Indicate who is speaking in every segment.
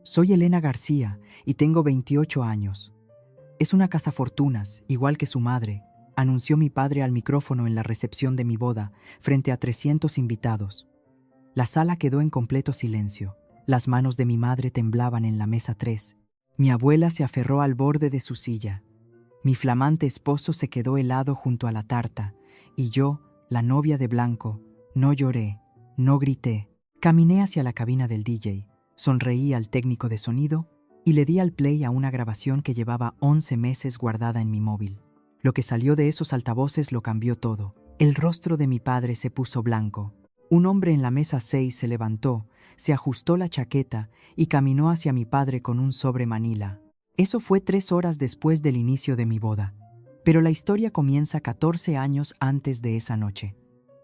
Speaker 1: Soy Elena García y tengo 28 años. Es una cazafortunas, igual que su madre, anunció mi padre al micrófono en la recepción de mi boda, frente a 300 invitados. La sala quedó en completo silencio. Las manos de mi madre temblaban en la mesa 3. Mi abuela se aferró al borde de su silla. Mi flamante esposo se quedó helado junto a la tarta, y yo, la novia de blanco, no lloré, no grité. Caminé hacia la cabina del DJ, sonreí al técnico de sonido y le di al play a una grabación que llevaba 11 meses guardada en mi móvil. Lo que salió de esos altavoces lo cambió todo. El rostro de mi padre se puso blanco. Un hombre en la mesa 6 se levantó, se ajustó la chaqueta y caminó hacia mi padre con un sobre Manila. Eso fue 3 horas después del inicio de mi boda. Pero la historia comienza 14 años antes de esa noche.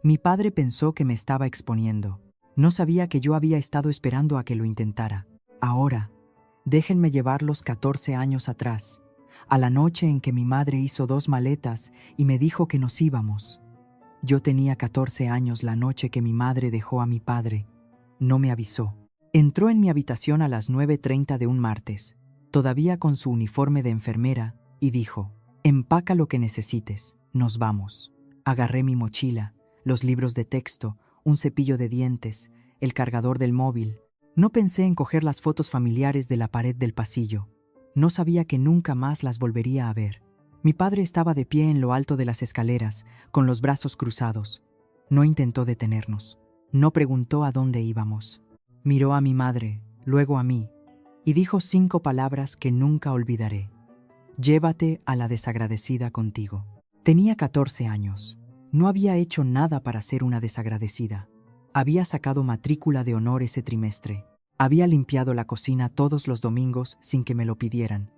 Speaker 1: Mi padre pensó que me estaba exponiendo. No sabía que yo había estado esperando a que lo intentara. Ahora, déjenme llevarlos 14 años atrás, a la noche en que mi madre hizo 2 maletas y me dijo que nos íbamos. Yo tenía 14 años la noche que mi madre dejó a mi padre. No me avisó. Entró en mi habitación a las 9:30 de un martes, todavía con su uniforme de enfermera, y dijo: «Empaca lo que necesites, nos vamos». Agarré mi mochila, los libros de texto, un cepillo de dientes, el cargador del móvil. No pensé en coger las fotos familiares de la pared del pasillo. No sabía que nunca más las volvería a ver. Mi padre estaba de pie en lo alto de las escaleras, con los brazos cruzados. No intentó detenernos. No preguntó a dónde íbamos. Miró a mi madre, luego a mí, y dijo 5 palabras que nunca olvidaré. «Llévate a la desagradecida contigo». Tenía 14 años. No había hecho nada para ser una desagradecida. Había sacado matrícula de honor ese trimestre. Había limpiado la cocina todos los domingos sin que me lo pidieran.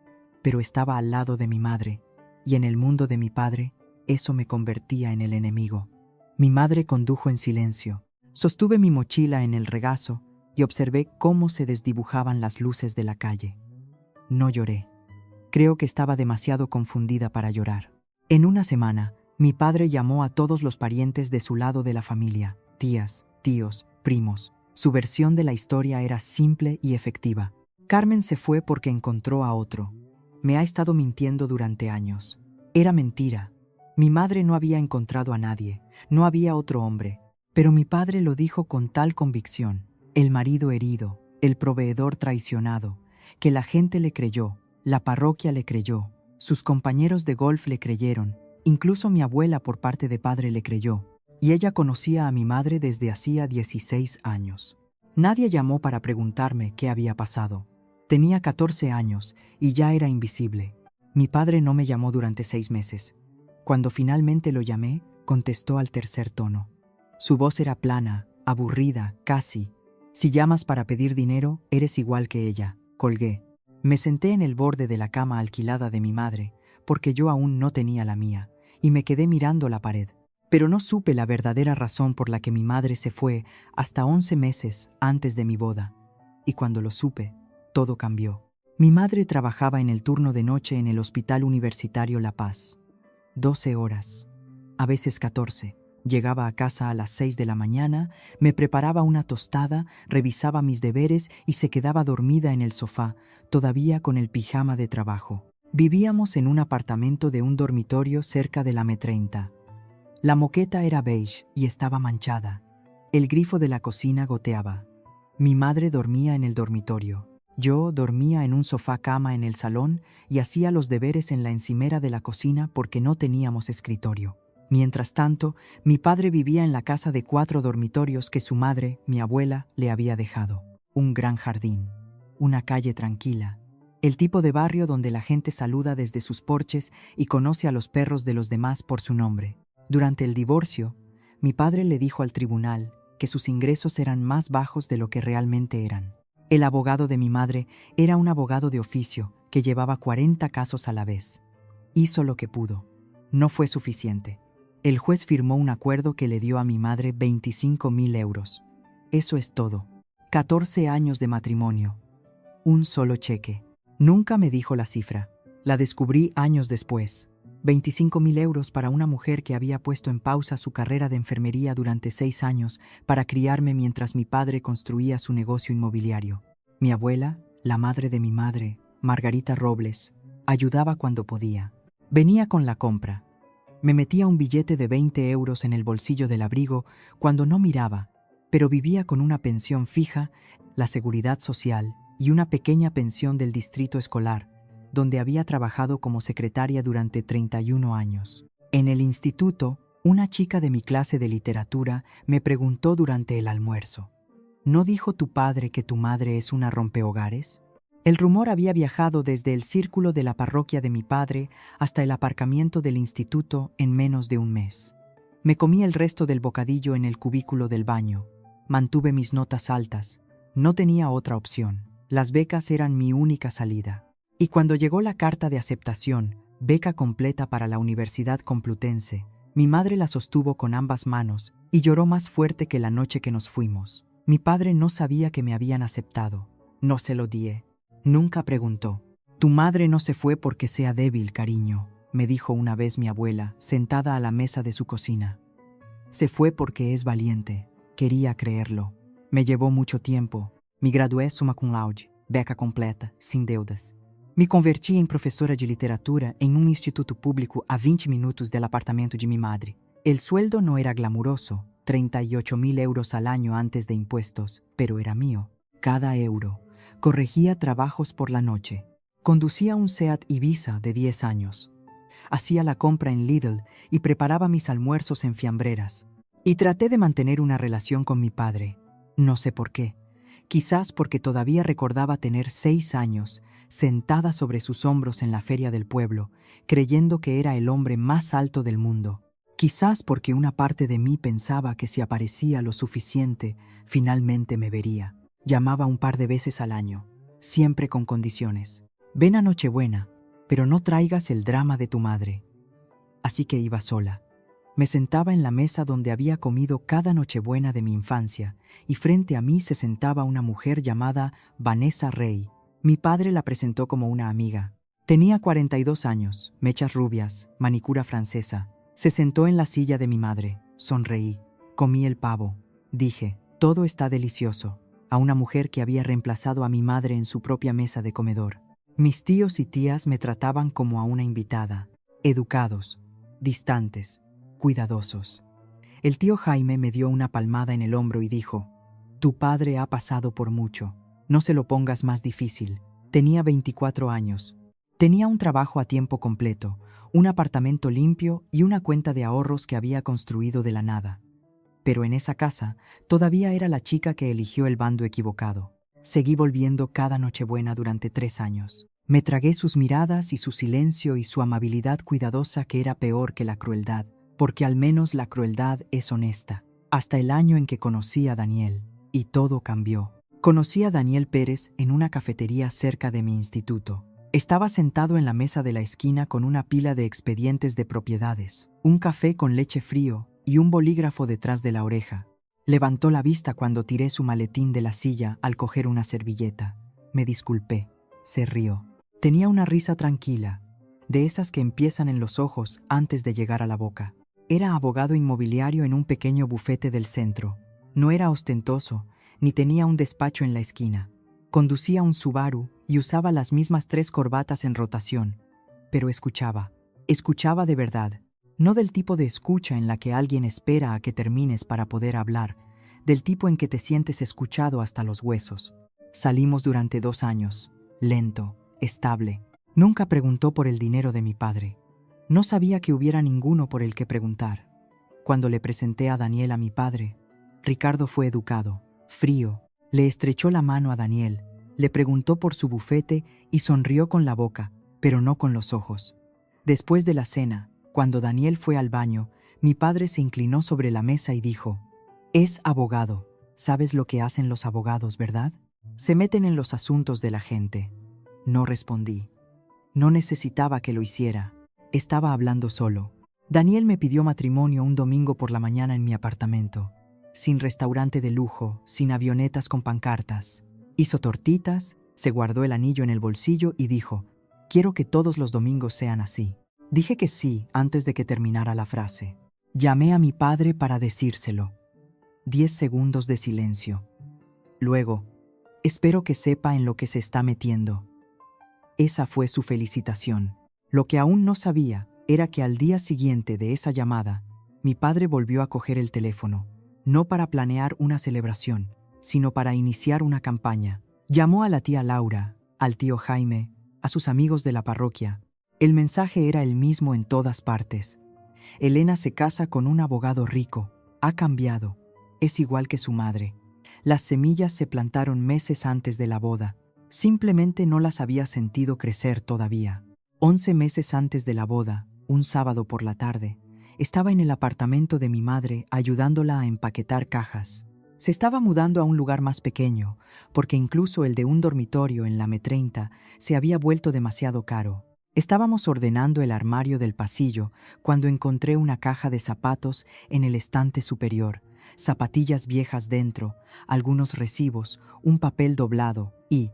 Speaker 1: Pero estaba al lado de mi madre, y en el mundo de mi padre, eso me convertía en el enemigo. Mi madre condujo en silencio. Sostuve mi mochila en el regazo y observé cómo se desdibujaban las luces de la calle. No lloré. Creo que estaba demasiado confundida para llorar. En una semana, mi padre llamó a todos los parientes de su lado de la familia, tías, tíos, primos. Su versión de la historia era simple y efectiva. Carmen se fue porque encontró a otro. Me ha estado mintiendo durante años. Era mentira. Mi madre no había encontrado a nadie, no había otro hombre. Pero mi padre lo dijo con tal convicción. El marido herido, el proveedor traicionado, que la gente le creyó, la parroquia le creyó, sus compañeros de golf le creyeron. Incluso mi abuela por parte de padre le creyó, y ella conocía a mi madre desde hacía 16 años. Nadie llamó para preguntarme qué había pasado. Tenía 14 años y ya era invisible. Mi padre no me llamó durante 6 meses. Cuando finalmente lo llamé, contestó al tercer tono. Su voz era plana, aburrida, casi. «Si llamas para pedir dinero, eres igual que ella», colgué. Me senté en el borde de la cama alquilada de mi madre, porque yo aún no tenía la mía, y me quedé mirando la pared. Pero no supe la verdadera razón por la que mi madre se fue hasta 11 meses antes de mi boda. Y cuando lo supe, todo cambió. Mi madre trabajaba en el turno de noche en el Hospital Universitario La Paz. 12 horas, a veces 14. Llegaba a casa a las 6 de la mañana, me preparaba una tostada, revisaba mis deberes y se quedaba dormida en el sofá, todavía con el pijama de trabajo. Vivíamos en un apartamento de un dormitorio cerca de la M30. La moqueta era beige y estaba manchada. El grifo de la cocina goteaba. Mi madre dormía en el dormitorio. Yo dormía en un sofá-cama en el salón y hacía los deberes en la encimera de la cocina porque no teníamos escritorio. Mientras tanto, mi padre vivía en la casa de 4 dormitorios que su madre, mi abuela, le había dejado. Un gran jardín, una calle tranquila, el tipo de barrio donde la gente saluda desde sus porches y conoce a los perros de los demás por su nombre. Durante el divorcio, mi padre le dijo al tribunal que sus ingresos eran más bajos de lo que realmente eran. El abogado de mi madre era un abogado de oficio que llevaba 40 casos a la vez. Hizo lo que pudo. No fue suficiente. El juez firmó un acuerdo que le dio a mi madre 25.000 euros. Eso es todo. 14 años de matrimonio. Un solo cheque. Nunca me dijo la cifra. La descubrí años después. 25.000 euros para una mujer que había puesto en pausa su carrera de enfermería durante 6 años para criarme mientras mi padre construía su negocio inmobiliario. Mi abuela, La madre de mi madre, Margarita Robles, ayudaba cuando podía. Venía con la compra. Me metía un billete de 20 euros en el bolsillo del abrigo cuando no miraba, pero vivía con una pensión fija, la seguridad social y una pequeña pensión del distrito escolar, donde había trabajado como secretaria durante 31 años. En el instituto, una chica de mi clase de literatura me preguntó durante el almuerzo: ¿no dijo tu padre que tu madre es una rompehogares? El rumor había viajado desde el círculo de la parroquia de mi padre hasta el aparcamiento del instituto en menos de un mes. Me comí el resto del bocadillo en el cubículo del baño. Mantuve mis notas altas. No tenía otra opción. Las becas eran mi única salida. Y cuando llegó la carta de aceptación, beca completa para la Universidad Complutense, mi madre la sostuvo con ambas manos y lloró más fuerte que la noche que nos fuimos. Mi padre no sabía que me habían aceptado. No se lo di. Nunca preguntó. Tu madre no se fue porque sea débil, cariño, me dijo una vez mi abuela, sentada a la mesa de su cocina. Se fue porque es valiente. Quería creerlo. Me llevó mucho tiempo. Me gradué summa cum laude, beca completa, sin deudas. Me convertí en profesora de literatura en un instituto público a 20 minutos del apartamento de mi madre. El sueldo no era glamuroso, 38.000 euros al año antes de impuestos, pero era mío. Cada euro. Corregía trabajos por la noche. Conducía un Seat Ibiza de 10 años. Hacía la compra en Lidl y preparaba mis almuerzos en fiambreras. Y traté de mantener una relación con mi padre. No sé por qué. Quizás porque todavía recordaba tener 6 años, sentada sobre sus hombros en la feria del pueblo, creyendo que era el hombre más alto del mundo. Quizás porque una parte de mí pensaba que si aparecía lo suficiente, finalmente me vería. Llamaba un par de veces al año, siempre con condiciones. Ven a Nochebuena, pero no traigas el drama de tu madre. Así que iba sola. Me sentaba en la mesa donde había comido cada Nochebuena de mi infancia, y frente a mí se sentaba una mujer llamada Vanessa Rey. Mi padre la presentó como una amiga. Tenía 42 años, mechas rubias, manicura francesa. Se sentó en la silla de mi madre. Sonreí. Comí el pavo. Dije, todo está delicioso. A una mujer que había reemplazado a mi madre en su propia mesa de comedor. Mis tíos y tías me trataban como a una invitada, educados, distantes, cuidadosos. El tío Jaime me dio una palmada en el hombro y dijo: tu padre ha pasado por mucho, no se lo pongas más difícil. Tenía 24 años. Tenía un trabajo a tiempo completo, un apartamento limpio y una cuenta de ahorros que había construido de la nada. Pero en esa casa todavía era la chica que eligió el bando equivocado. Seguí volviendo cada Nochebuena durante 3 años. Me tragué sus miradas y su silencio y su amabilidad cuidadosa, que era peor que la crueldad, porque al menos la crueldad es honesta. Hasta el año en que conocí a Daniel, y todo cambió. Conocí a Daniel Pérez en una cafetería cerca de mi instituto. Estaba sentado en la mesa de la esquina con una pila de expedientes de propiedades, un café con leche frío y un bolígrafo detrás de la oreja. Levantó la vista cuando tiré su maletín de la silla al coger una servilleta. Me disculpé. Se rió. Tenía una risa tranquila, de esas que empiezan en los ojos antes de llegar a la boca. Era abogado inmobiliario en un pequeño bufete del centro. No era ostentoso, ni tenía un despacho en la esquina. Conducía un Subaru y usaba las mismas 3 corbatas en rotación. Pero escuchaba. Escuchaba de verdad. No del tipo de escucha en la que alguien espera a que termines para poder hablar, del tipo en que te sientes escuchado hasta los huesos. Salimos durante 2 años, lento, estable. Nunca preguntó por el dinero de mi padre. No sabía que hubiera ninguno por el que preguntar. Cuando le presenté a Daniel a mi padre, Ricardo fue educado, frío. Le estrechó la mano a Daniel, le preguntó por su bufete y sonrió con la boca, pero no con los ojos. Después de la cena, cuando Daniel fue al baño, mi padre se inclinó sobre la mesa y dijo: es abogado. ¿Sabes lo que hacen los abogados, verdad? Se meten en los asuntos de la gente. No respondí. No necesitaba que lo hiciera. Estaba hablando solo. Daniel me pidió matrimonio un domingo por la mañana en mi apartamento. Sin restaurante de lujo, sin avionetas con pancartas. Hizo tortitas, se guardó el anillo en el bolsillo y dijo: quiero que todos los domingos sean así. Dije que sí antes de que terminara la frase. Llamé a mi padre para decírselo. 10 segundos de silencio. Luego: Espero que sepa en lo que se está metiendo. Esa fue su felicitación. Lo que aún no sabía era que al día siguiente de esa llamada, mi padre volvió a coger el teléfono, no para planear una celebración, sino para iniciar una campaña. Llamó a la tía Laura, al tío Jaime, a sus amigos de la parroquia. El mensaje era el mismo en todas partes. Elena se casa con un abogado rico. Ha cambiado. Es igual que su madre. Las semillas se plantaron meses antes de la boda. Simplemente no las había sentido crecer todavía. 11 meses antes de la boda, un sábado por la tarde, estaba en el apartamento de mi madre ayudándola a empaquetar cajas. Se estaba mudando a un lugar más pequeño, porque incluso el de un dormitorio en la M30 se había vuelto demasiado caro. Estábamos ordenando el armario del pasillo cuando encontré una caja de zapatos en el estante superior, zapatillas viejas dentro, algunos recibos, un papel doblado y,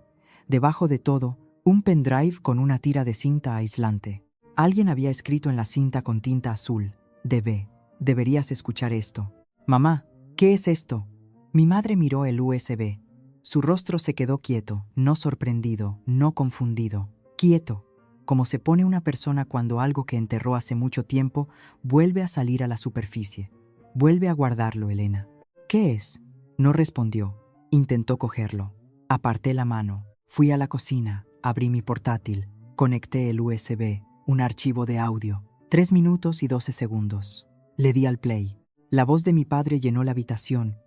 Speaker 1: debajo de todo, un pendrive con una tira de cinta aislante. Alguien había escrito en la cinta con tinta azul: DB, deberías escuchar esto. Mamá, ¿qué es esto? Mi madre miró el USB. Su rostro se quedó quieto, no sorprendido, no confundido. Quieto, como se pone una persona cuando algo que enterró hace mucho tiempo vuelve a salir a la superficie. Vuelve a guardarlo, Elena. ¿Qué es? No respondió. Intentó cogerlo. Aparté la mano. Fui a la cocina, abrí mi portátil, conecté el USB, un archivo de audio. 3 minutos y 12 segundos. Le di al play. La voz de mi padre llenó la habitación,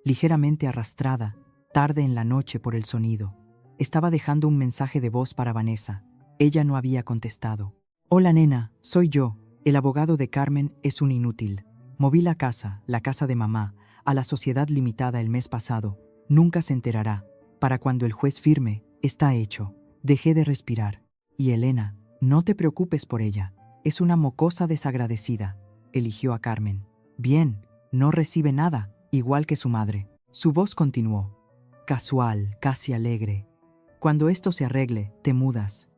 Speaker 1: ligeramente arrastrada, tarde en la noche por el sonido. Estaba dejando un mensaje de voz para Vanessa. Ella no había contestado. Hola nena, soy yo. El abogado de Carmen es un inútil. Moví la casa de mamá, a la sociedad limitada el mes pasado. Nunca se enterará. Para cuando el juez firme, está hecho. Dejé de respirar. Y Elena, no te preocupes por ella. Es una mocosa desagradecida. Eligió a Carmen. Bien, no recibe nada, igual que su madre. Su voz continuó. Casual, casi alegre. Cuando esto se arregle, te mudas.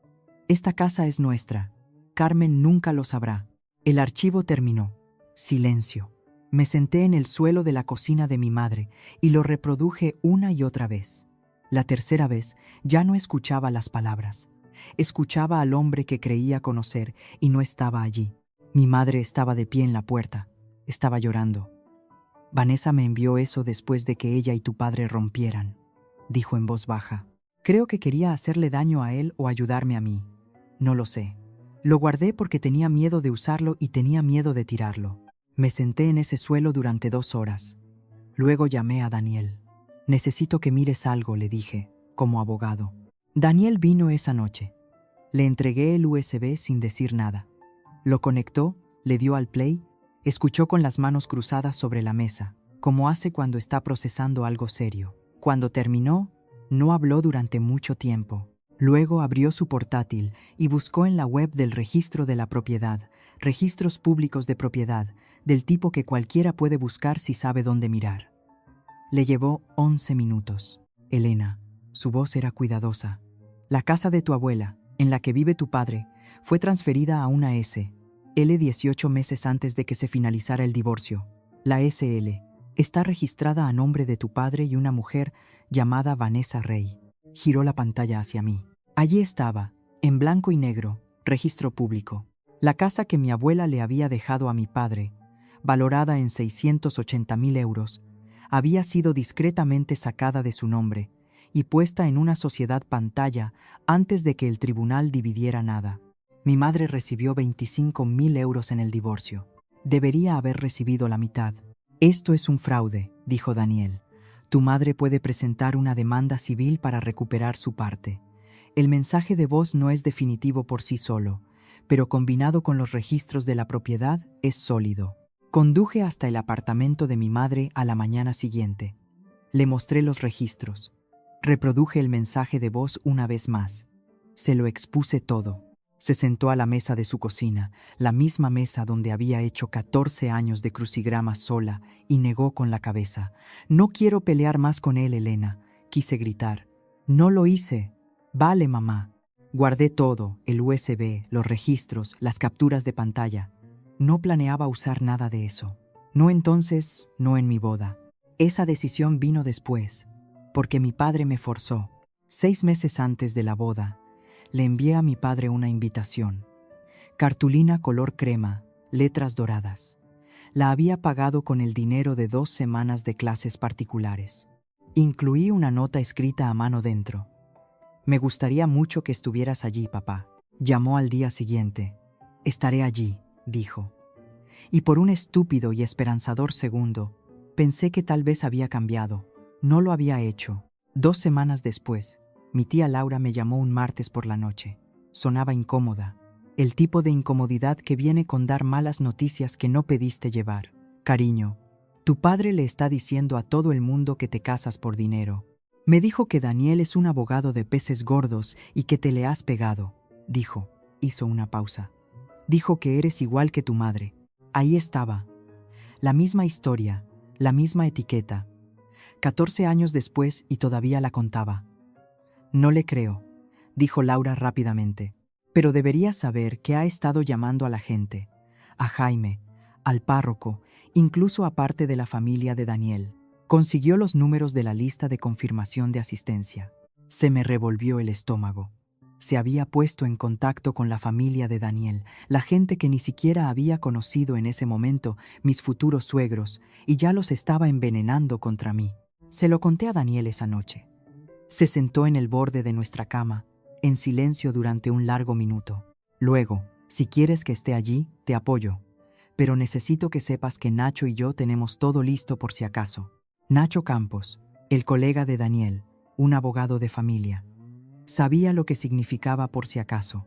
Speaker 1: Esta casa es nuestra. Carmen nunca lo sabrá. El archivo terminó. Silencio. Me senté en el suelo de la cocina de mi madre y lo reproduje una y otra vez. La tercera vez ya no escuchaba las palabras. Escuchaba al hombre que creía conocer y no estaba allí. Mi madre estaba de pie en la puerta. Estaba llorando. Vanessa me envió eso después de que ella y tu padre rompieran, dijo en voz baja. Creo que quería hacerle daño a él o ayudarme a mí. No lo sé. Lo guardé porque tenía miedo de usarlo y tenía miedo de tirarlo. Me senté en ese suelo durante 2 horas. Luego llamé a Daniel. Necesito que mires algo, le dije, como abogado. Daniel vino esa noche. Le entregué el USB sin decir nada. Lo conectó, le dio al play, escuchó con las manos cruzadas sobre la mesa, como hace cuando está procesando algo serio. Cuando terminó, no habló durante mucho tiempo. Luego abrió su portátil y buscó en la web del registro de la propiedad, registros públicos de propiedad, del tipo que cualquiera puede buscar si sabe dónde mirar. Le llevó 11 minutos. Elena, su voz era cuidadosa. La casa de tu abuela, en la que vive tu padre, fue transferida a una S.L. 18 meses antes de que se finalizara el divorcio. La S.L. está registrada a nombre de tu padre y una mujer llamada Vanessa Rey. Giró la pantalla hacia mí. Allí estaba, en blanco y negro, registro público. La casa que mi abuela le había dejado a mi padre, valorada en 680.000 euros, había sido discretamente sacada de su nombre y puesta en una sociedad pantalla antes de que el tribunal dividiera nada. Mi madre recibió 25.000 euros en el divorcio. Debería haber recibido la mitad. Esto es un fraude, dijo Daniel. Tu madre puede presentar una demanda civil para recuperar su parte. El mensaje de voz no es definitivo por sí solo, pero combinado con los registros de la propiedad es sólido. Conduje hasta el apartamento de mi madre a la mañana siguiente. Le mostré los registros. Reproduje el mensaje de voz una vez más. Se lo expuse todo. Se sentó a la mesa de su cocina, la misma mesa donde había hecho 14 años de crucigramas sola, y negó con la cabeza. No quiero pelear más con él, Elena. Quise gritar. No lo hice. Vale, mamá. Guardé todo, el USB, los registros, las capturas de pantalla. No planeaba usar nada de eso. No entonces, no en mi boda. Esa decisión vino después. porque mi padre me forzó. 6 meses antes de la boda, le envié a mi padre una invitación. Cartulina color crema, letras doradas. La había pagado con el dinero de 2 semanas de clases particulares. Incluí una nota escrita a mano dentro. Me gustaría mucho que estuvieras allí, papá. Llamó al día siguiente. Estaré allí, dijo. Y por un estúpido y esperanzador segundo, pensé que tal vez había cambiado. No lo había hecho. 2 semanas después, mi tía Laura me llamó un martes por la noche. Sonaba incómoda. El tipo de incomodidad que viene con dar malas noticias que no pediste llevar. Cariño, tu padre le está diciendo a todo el mundo que te casas por dinero. Me dijo que Daniel es un abogado de peces gordos y que te le has pegado. Dijo. Hizo una pausa. Dijo que eres igual que tu madre. Ahí estaba. La misma historia, la misma etiqueta. 14 años después y todavía la contaba. No le creo, dijo Laura rápidamente. Pero deberías saber que ha estado llamando a la gente, a Jaime, al párroco, incluso a parte de la familia de Daniel. Consiguió los números de la lista de confirmación de asistencia. Se me revolvió el estómago. Se había puesto en contacto con la familia de Daniel, la gente que ni siquiera había conocido en ese momento, mis futuros suegros, y ya los estaba envenenando contra mí. Se lo conté a Daniel esa noche. Se sentó en el borde de nuestra cama, en silencio durante un largo minuto. Luego, si quieres que esté allí, te apoyo. Pero necesito que sepas que Nacho y yo tenemos todo listo por si acaso. Nacho Campos, el colega de Daniel, un abogado de familia. Sabía lo que significaba por si acaso.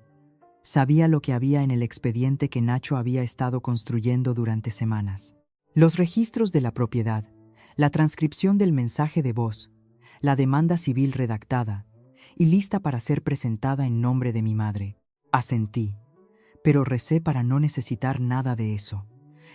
Speaker 1: Sabía lo que había en el expediente que Nacho había estado construyendo durante semanas. Los registros de la propiedad, la transcripción del mensaje de voz, la demanda civil redactada y lista para ser presentada en nombre de mi madre. Asentí, pero recé para no necesitar nada de eso.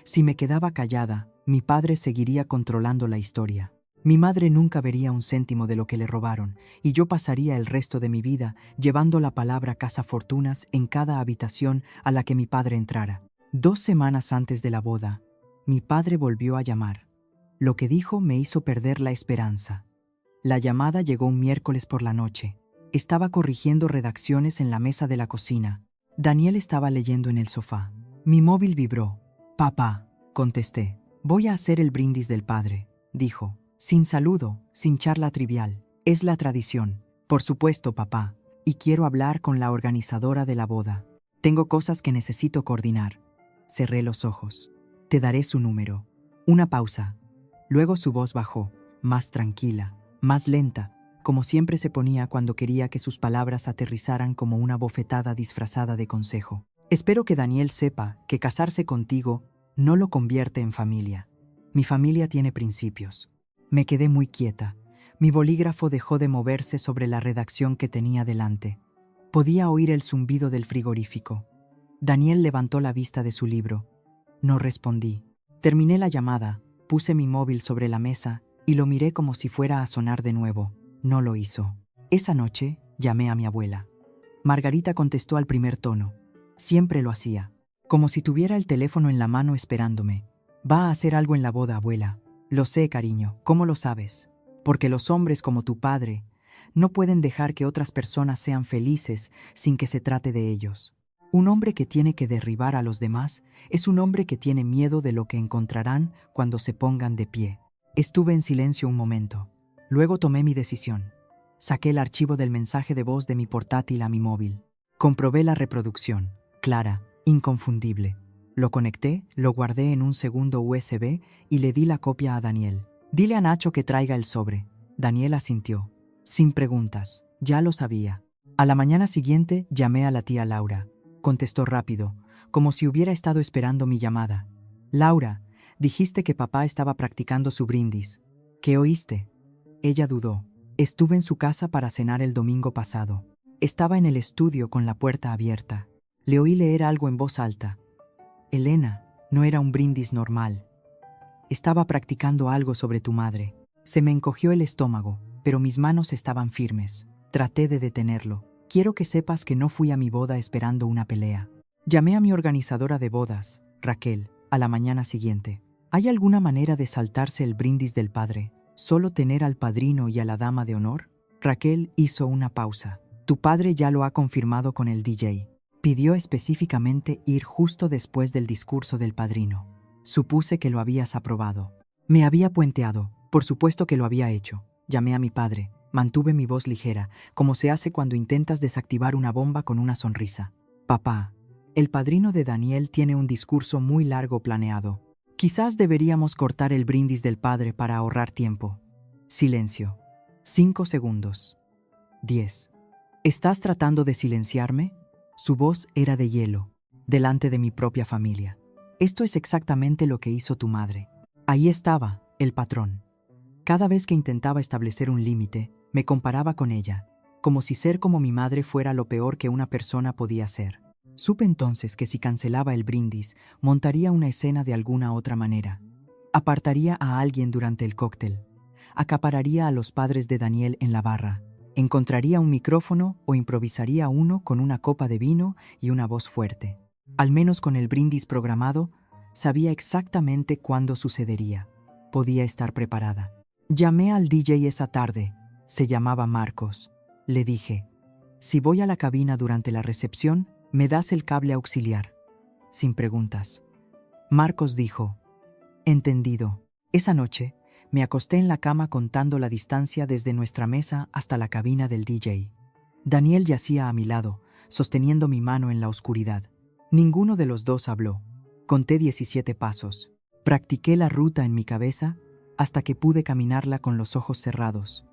Speaker 1: Si me quedaba callada, mi padre seguiría controlando la historia. Mi madre nunca vería un céntimo de lo que le robaron, y yo pasaría el resto de mi vida llevando la palabra cazafortunas en cada habitación a la que mi padre entrara. 2 semanas antes de la boda, mi padre volvió a llamar. Lo que dijo me hizo perder la esperanza. La llamada llegó un miércoles por la noche. Estaba corrigiendo redacciones en la mesa de la cocina. Daniel estaba leyendo en el sofá. Mi móvil vibró. «Papá», contesté. «Voy a hacer el brindis del padre», dijo. Sin saludo, sin charla trivial. Es la tradición. Por supuesto, papá. Y quiero hablar con la organizadora de la boda. Tengo cosas que necesito coordinar. Cerré los ojos. Te daré su número. Una pausa. Luego su voz bajó, más tranquila, más lenta, como siempre se ponía cuando quería que sus palabras aterrizaran como una bofetada disfrazada de consejo. Espero que Daniel sepa que casarse contigo no lo convierte en familia. Mi familia tiene principios. Me quedé muy quieta. Mi bolígrafo dejó de moverse sobre la redacción que tenía delante. Podía oír el zumbido del frigorífico. Daniel levantó la vista de su libro. No respondí. Terminé la llamada, puse mi móvil sobre la mesa y lo miré como si fuera a sonar de nuevo. No lo hizo. Esa noche llamé a mi abuela. Margarita contestó al primer tono. Siempre lo hacía, como si tuviera el teléfono en la mano esperándome. «Va a hacer algo en la boda, abuela». «Lo sé, cariño. ¿Cómo lo sabes?» «Porque los hombres como tu padre no pueden dejar que otras personas sean felices sin que se trate de ellos. Un hombre que tiene que derribar a los demás es un hombre que tiene miedo de lo que encontrarán cuando se pongan de pie». Estuve en silencio un momento. Luego tomé mi decisión. Saqué el archivo del mensaje de voz de mi portátil a mi móvil. Comprobé la reproducción. Clara, inconfundible. Lo conecté, lo guardé en un segundo USB y le di la copia a Daniel. «Dile a Nacho que traiga el sobre». Daniel asintió. Sin preguntas. Ya lo sabía. A la mañana siguiente llamé a la tía Laura. Contestó rápido, como si hubiera estado esperando mi llamada. «Laura, dijiste que papá estaba practicando su brindis. ¿Qué oíste?» Ella dudó. «Estuve en su casa para cenar el domingo pasado. Estaba en el estudio con la puerta abierta. Le oí leer algo en voz alta. Elena, no era un brindis normal. Estaba practicando algo sobre tu madre». Se me encogió el estómago, pero mis manos estaban firmes. Traté de detenerlo. «Quiero que sepas que no fui a mi boda esperando una pelea». Llamé a mi organizadora de bodas, Raquel, a la mañana siguiente. «¿Hay alguna manera de saltarse el brindis del padre? ¿Solo tener al padrino y a la dama de honor? Raquel hizo una pausa. Tu padre ya lo ha confirmado con el DJ. Pidió específicamente ir justo después del discurso del padrino. Supuse que lo habías aprobado. Me había puenteado. Por supuesto que lo había hecho. Llamé a mi padre. Mantuve mi voz ligera, como se hace cuando intentas desactivar una bomba con una sonrisa. Papá, el padrino de Daniel tiene un discurso muy largo planeado. Quizás deberíamos cortar el brindis del padre para ahorrar tiempo. Silencio. 5 segundos. 10. ¿Estás tratando de silenciarme? Su voz era de hielo, delante de mi propia familia. Esto es exactamente lo que hizo tu madre. Ahí estaba, el patrón. Cada vez que intentaba establecer un límite, me comparaba con ella, como si ser como mi madre fuera lo peor que una persona podía ser. Supe entonces que si cancelaba el brindis, montaría una escena de alguna otra manera. Apartaría a alguien durante el cóctel. Acapararía a los padres de Daniel en la barra. Encontraría un micrófono o improvisaría uno con una copa de vino y una voz fuerte. Al menos con el brindis programado, sabía exactamente cuándo sucedería. Podía estar preparada. Llamé al DJ esa tarde. Se llamaba Marcos. Le dije, si voy a la cabina durante la recepción, me das el cable auxiliar. Sin preguntas. Marcos dijo, entendido. Esa noche, me acosté en la cama contando la distancia desde nuestra mesa hasta la cabina del DJ. Daniel yacía a mi lado, sosteniendo mi mano en la oscuridad. Ninguno de los dos habló. Conté 17 pasos. Practiqué la ruta en mi cabeza hasta que pude caminarla con los ojos cerrados,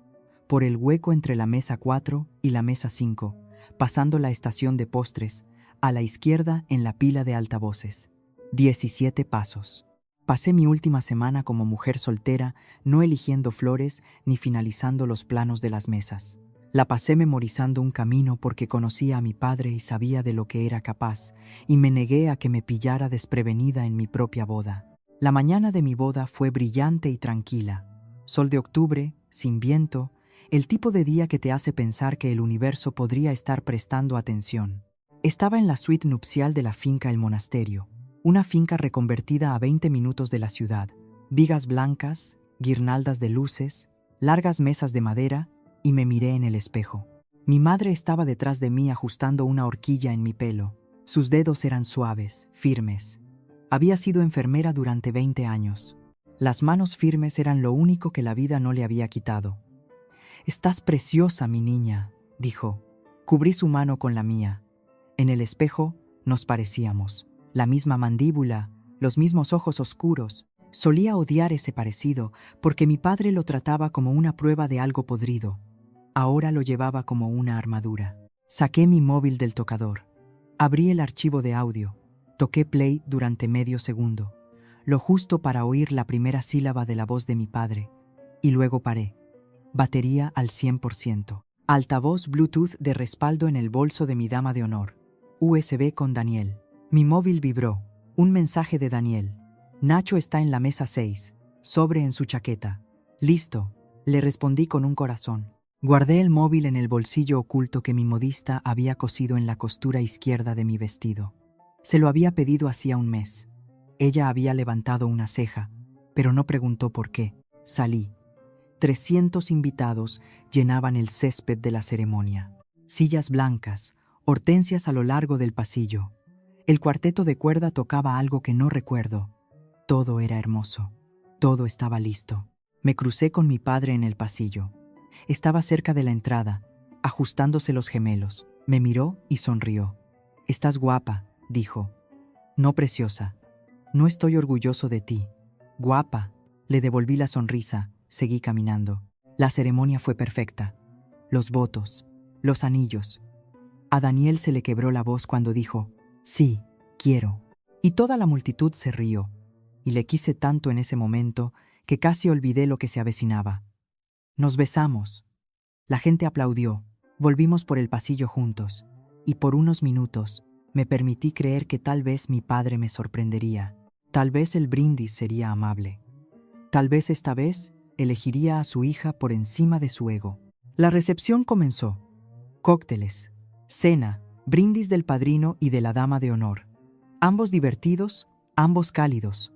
Speaker 1: por el hueco entre la mesa 4 y la mesa 5, pasando la estación de postres, a la izquierda en la pila de altavoces. 17 pasos. Pasé mi última semana como mujer soltera, no eligiendo flores ni finalizando los planos de las mesas. La pasé memorizando un camino porque conocía a mi padre y sabía de lo que era capaz, y me negué a que me pillara desprevenida en mi propia boda. La mañana de mi boda fue brillante y tranquila. Sol de octubre, sin viento, el tipo de día que te hace pensar que el universo podría estar prestando atención. Estaba en la suite nupcial de la finca El Monasterio, una finca reconvertida a 20 minutos de la ciudad. Vigas blancas, guirnaldas de luces, largas mesas de madera, y me miré en el espejo. Mi madre estaba detrás de mí ajustando una horquilla en mi pelo. Sus dedos eran suaves, firmes. Había sido enfermera durante 20 años. Las manos firmes eran lo único que la vida no le había quitado. «Estás preciosa, mi niña», dijo. Cubrí su mano con la mía. En el espejo nos parecíamos. La misma mandíbula, los mismos ojos oscuros. Solía odiar ese parecido porque mi padre lo trataba como una prueba de algo podrido. Ahora lo llevaba como una armadura. Saqué mi móvil del tocador. Abrí el archivo de audio. Toqué play durante medio segundo, lo justo para oír la primera sílaba de la voz de mi padre. Y luego paré. Batería al 100%. Altavoz Bluetooth de respaldo en el bolso de mi dama de honor. USB con Daniel. Mi móvil vibró. Un mensaje de Daniel. Nacho está en la mesa 6. Sobre en su chaqueta. Listo, le respondí con un corazón. Guardé el móvil en el bolsillo oculto que mi modista había cosido en la costura izquierda de mi vestido. Se lo había pedido hacía un mes. Ella había levantado una ceja, pero no preguntó por qué. Salí. 300 invitados llenaban el césped de la ceremonia. Sillas blancas, hortensias a lo largo del pasillo. El cuarteto de cuerda tocaba algo que no recuerdo. Todo era hermoso. Todo estaba listo. Me crucé con mi padre en el pasillo. Estaba cerca de la entrada, ajustándose los gemelos. Me miró y sonrió. «Estás guapa», dijo. «No preciosa. No estoy orgulloso de ti». «Guapa», le devolví la sonrisa. Seguí caminando. La ceremonia fue perfecta. Los votos, los anillos. A Daniel se le quebró la voz cuando dijo, «Sí, quiero». Y toda la multitud se rió. Y le quise tanto en ese momento que casi olvidé lo que se avecinaba. Nos besamos. La gente aplaudió. Volvimos por el pasillo juntos. Y por unos minutos me permití creer que tal vez mi padre me sorprendería. Tal vez el brindis sería amable. Tal vez esta vez elegiría a su hija por encima de su ego. La recepción comenzó. Cócteles, cena, brindis del padrino y de la dama de honor. Ambos divertidos, ambos cálidos.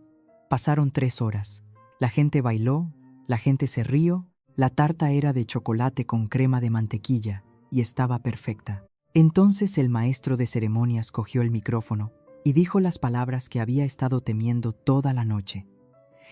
Speaker 1: Pasaron 3 horas. La gente bailó, La gente se rió, la tarta era de chocolate con crema de mantequilla y estaba perfecta. Entonces el maestro de ceremonias cogió el micrófono y dijo las palabras que había estado temiendo toda la noche.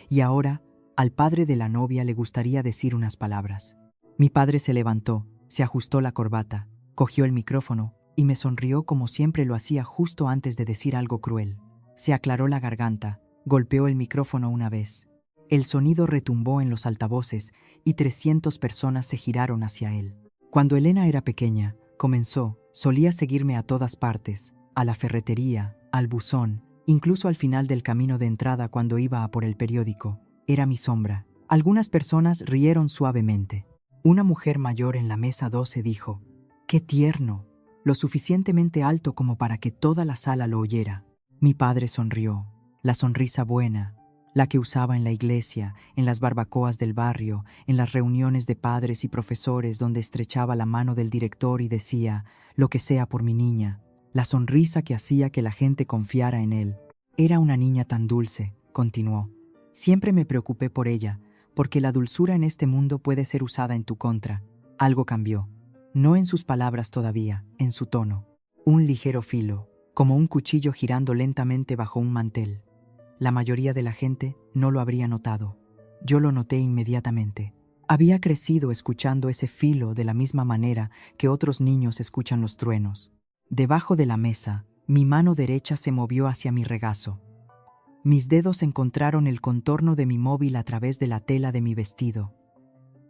Speaker 1: Y ahora, al padre de la novia le gustaría decir unas palabras. Mi padre se levantó, se ajustó la corbata, cogió el micrófono y me sonrió como siempre lo hacía justo antes de decir algo cruel. Se aclaró la garganta, golpeó el micrófono una vez. El sonido retumbó en los altavoces y 300 personas se giraron hacia él. Cuando Elena era pequeña, solía seguirme a todas partes, a la ferretería, al buzón, incluso al final del camino de entrada cuando iba a por el periódico. Era mi sombra. Algunas personas rieron suavemente. Una mujer mayor en la mesa 12 dijo: «¡Qué tierno!», lo suficientemente alto como para que toda la sala lo oyera. Mi padre sonrió, la sonrisa buena, la que usaba en la iglesia, en las barbacoas del barrio, en las reuniones de padres y profesores donde estrechaba la mano del director y decía: «Lo que sea por mi niña», la sonrisa que hacía que la gente confiara en él. Era una niña tan dulce, continuó. Siempre me preocupé por ella, porque la dulzura en este mundo puede ser usada en tu contra. Algo cambió. No en sus palabras todavía, en su tono. Un ligero filo, como un cuchillo girando lentamente bajo un mantel. La mayoría de la gente no lo habría notado. Yo lo noté inmediatamente. Había crecido escuchando ese filo de la misma manera que otros niños escuchan los truenos. Debajo de la mesa, mi mano derecha se movió hacia mi regazo. Mis dedos encontraron el contorno de mi móvil a través de la tela de mi vestido.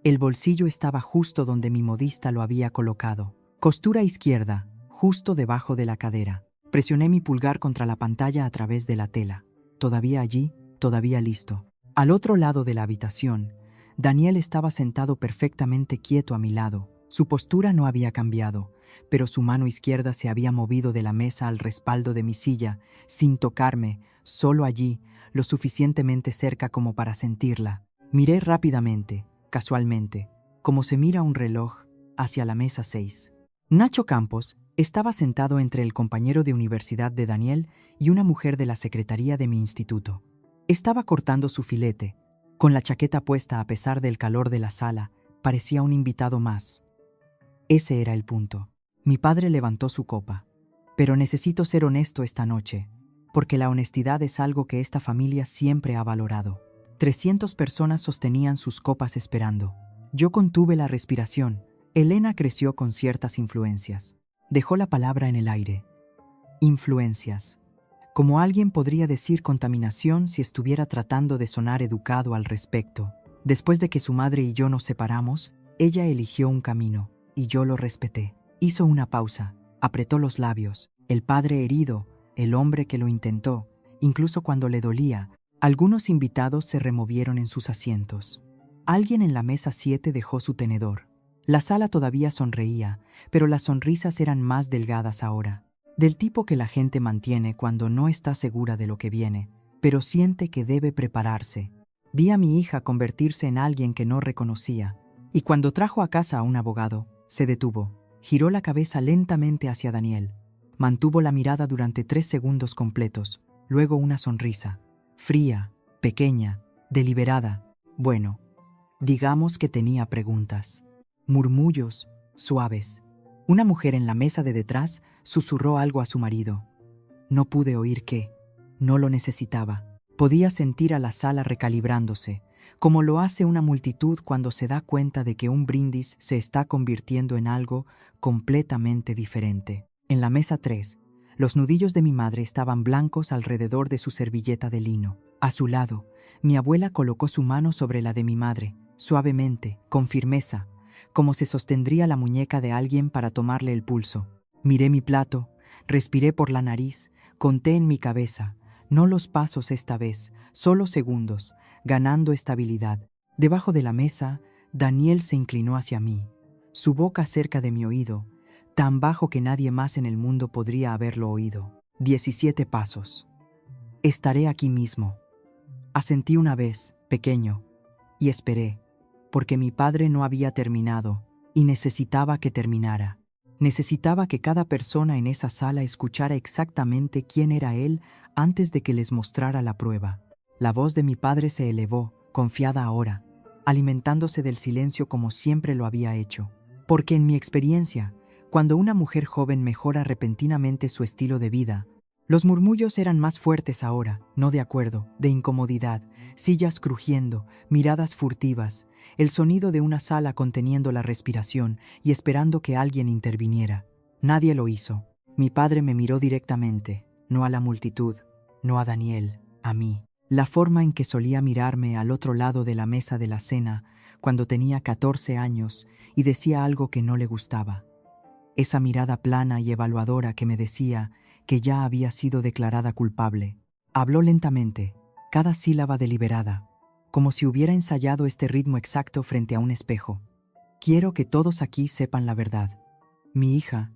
Speaker 1: El bolsillo estaba justo donde mi modista lo había colocado. Costura izquierda, justo debajo de la cadera. Presioné mi pulgar contra la pantalla a través de la tela. Todavía allí, todavía listo. Al otro lado de la habitación, Daniel estaba sentado perfectamente quieto a mi lado. Su postura no había cambiado, pero su mano izquierda se había movido de la mesa al respaldo de mi silla, sin tocarme, solo allí, lo suficientemente cerca como para sentirla. Miré rápidamente, casualmente, como se mira un reloj, hacia la mesa 6. Nacho Campos estaba sentado entre el compañero de universidad de Daniel y una mujer de la secretaría de mi instituto. Estaba cortando su filete. Con la chaqueta puesta a pesar del calor de la sala, parecía un invitado más. Ese era el punto. Mi padre levantó su copa. Pero necesito ser honesto esta noche, porque la honestidad es algo que esta familia siempre ha valorado. 300 personas sostenían sus copas esperando. Yo contuve la respiración. Elena creció con ciertas influencias. Dejó la palabra en el aire. Influencias. Como alguien podría decir contaminación si estuviera tratando de sonar educado al respecto. Después de que su madre y yo nos separamos, ella eligió un camino, y yo lo respeté. Hizo una pausa, apretó los labios. El padre herido, el hombre que lo intentó, incluso cuando le dolía. Algunos invitados se removieron en sus asientos. Alguien en la mesa 7 dejó su tenedor. La sala todavía sonreía, pero las sonrisas eran más delgadas ahora. Del tipo que la gente mantiene cuando no está segura de lo que viene, pero siente que debe prepararse. Vi a mi hija convertirse en alguien que no reconocía, y cuando trajo a casa a un abogado, se detuvo, giró la cabeza lentamente hacia Daniel, mantuvo la mirada durante 3 segundos completos, luego una sonrisa, fría, pequeña, deliberada. Bueno, digamos que tenía preguntas, murmullos suaves. Una mujer en la mesa de detrás susurró algo a su marido. No pude oír qué. No lo necesitaba. Podía sentir a la sala recalibrándose, como lo hace una multitud cuando se da cuenta de que un brindis se está convirtiendo en algo completamente diferente. En la mesa 3, los nudillos de mi madre estaban blancos alrededor de su servilleta de lino. A su lado, mi abuela colocó su mano sobre la de mi madre, suavemente, con firmeza, como se sostendría la muñeca de alguien para tomarle el pulso. Miré mi plato, respiré por la nariz, conté en mi cabeza, no los pasos esta vez, solo segundos, ganando estabilidad. Debajo de la mesa, Daniel se inclinó hacia mí, su boca cerca de mi oído, tan bajo que nadie más en el mundo podría haberlo oído. 17 pasos. Estaré aquí mismo. Asentí una vez, pequeño, y esperé, porque mi padre no había terminado, y necesitaba que terminara. Necesitaba que cada persona en esa sala escuchara exactamente quién era él antes de que les mostrara la prueba. La voz de mi padre se elevó, confiada ahora. alimentándose del silencio como siempre lo había hecho. Porque en mi experiencia, cuando una mujer joven mejora repentinamente su estilo de vida, los murmullos eran más fuertes ahora, no de acuerdo, de incomodidad, sillas crujiendo, miradas furtivas, el sonido de una sala conteniendo la respiración y esperando que alguien interviniera. Nadie lo hizo. Mi padre me miró directamente, no a la multitud, no a Daniel, a mí. La forma en que solía mirarme al otro lado de la mesa de la cena cuando tenía 14 años y decía algo que no le gustaba. Esa mirada plana y evaluadora que me decía que ya había sido declarada culpable. Habló lentamente, cada sílaba deliberada, como si hubiera ensayado este ritmo exacto frente a un espejo. Quiero que todos aquí sepan la verdad. Mi hija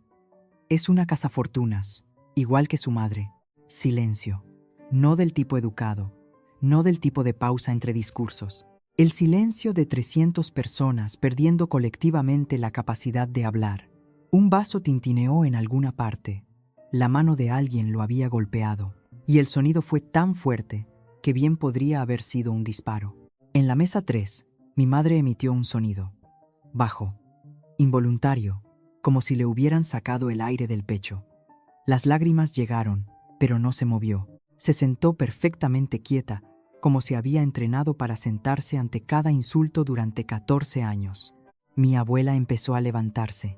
Speaker 1: es una cazafortunas, igual que su madre. Silencio. No del tipo educado, no del tipo de pausa entre discursos. El silencio de 300 personas perdiendo colectivamente la capacidad de hablar. Un vaso tintineó en alguna parte. La mano de alguien lo había golpeado, y el sonido fue tan fuerte que bien podría haber sido un disparo. En la mesa 3, mi madre emitió un sonido. Bajo. Involuntario, como si le hubieran sacado el aire del pecho. Las lágrimas llegaron, pero no se movió. Se sentó perfectamente quieta, como si había entrenado para sentarse ante cada insulto durante 14 años. Mi abuela empezó a levantarse.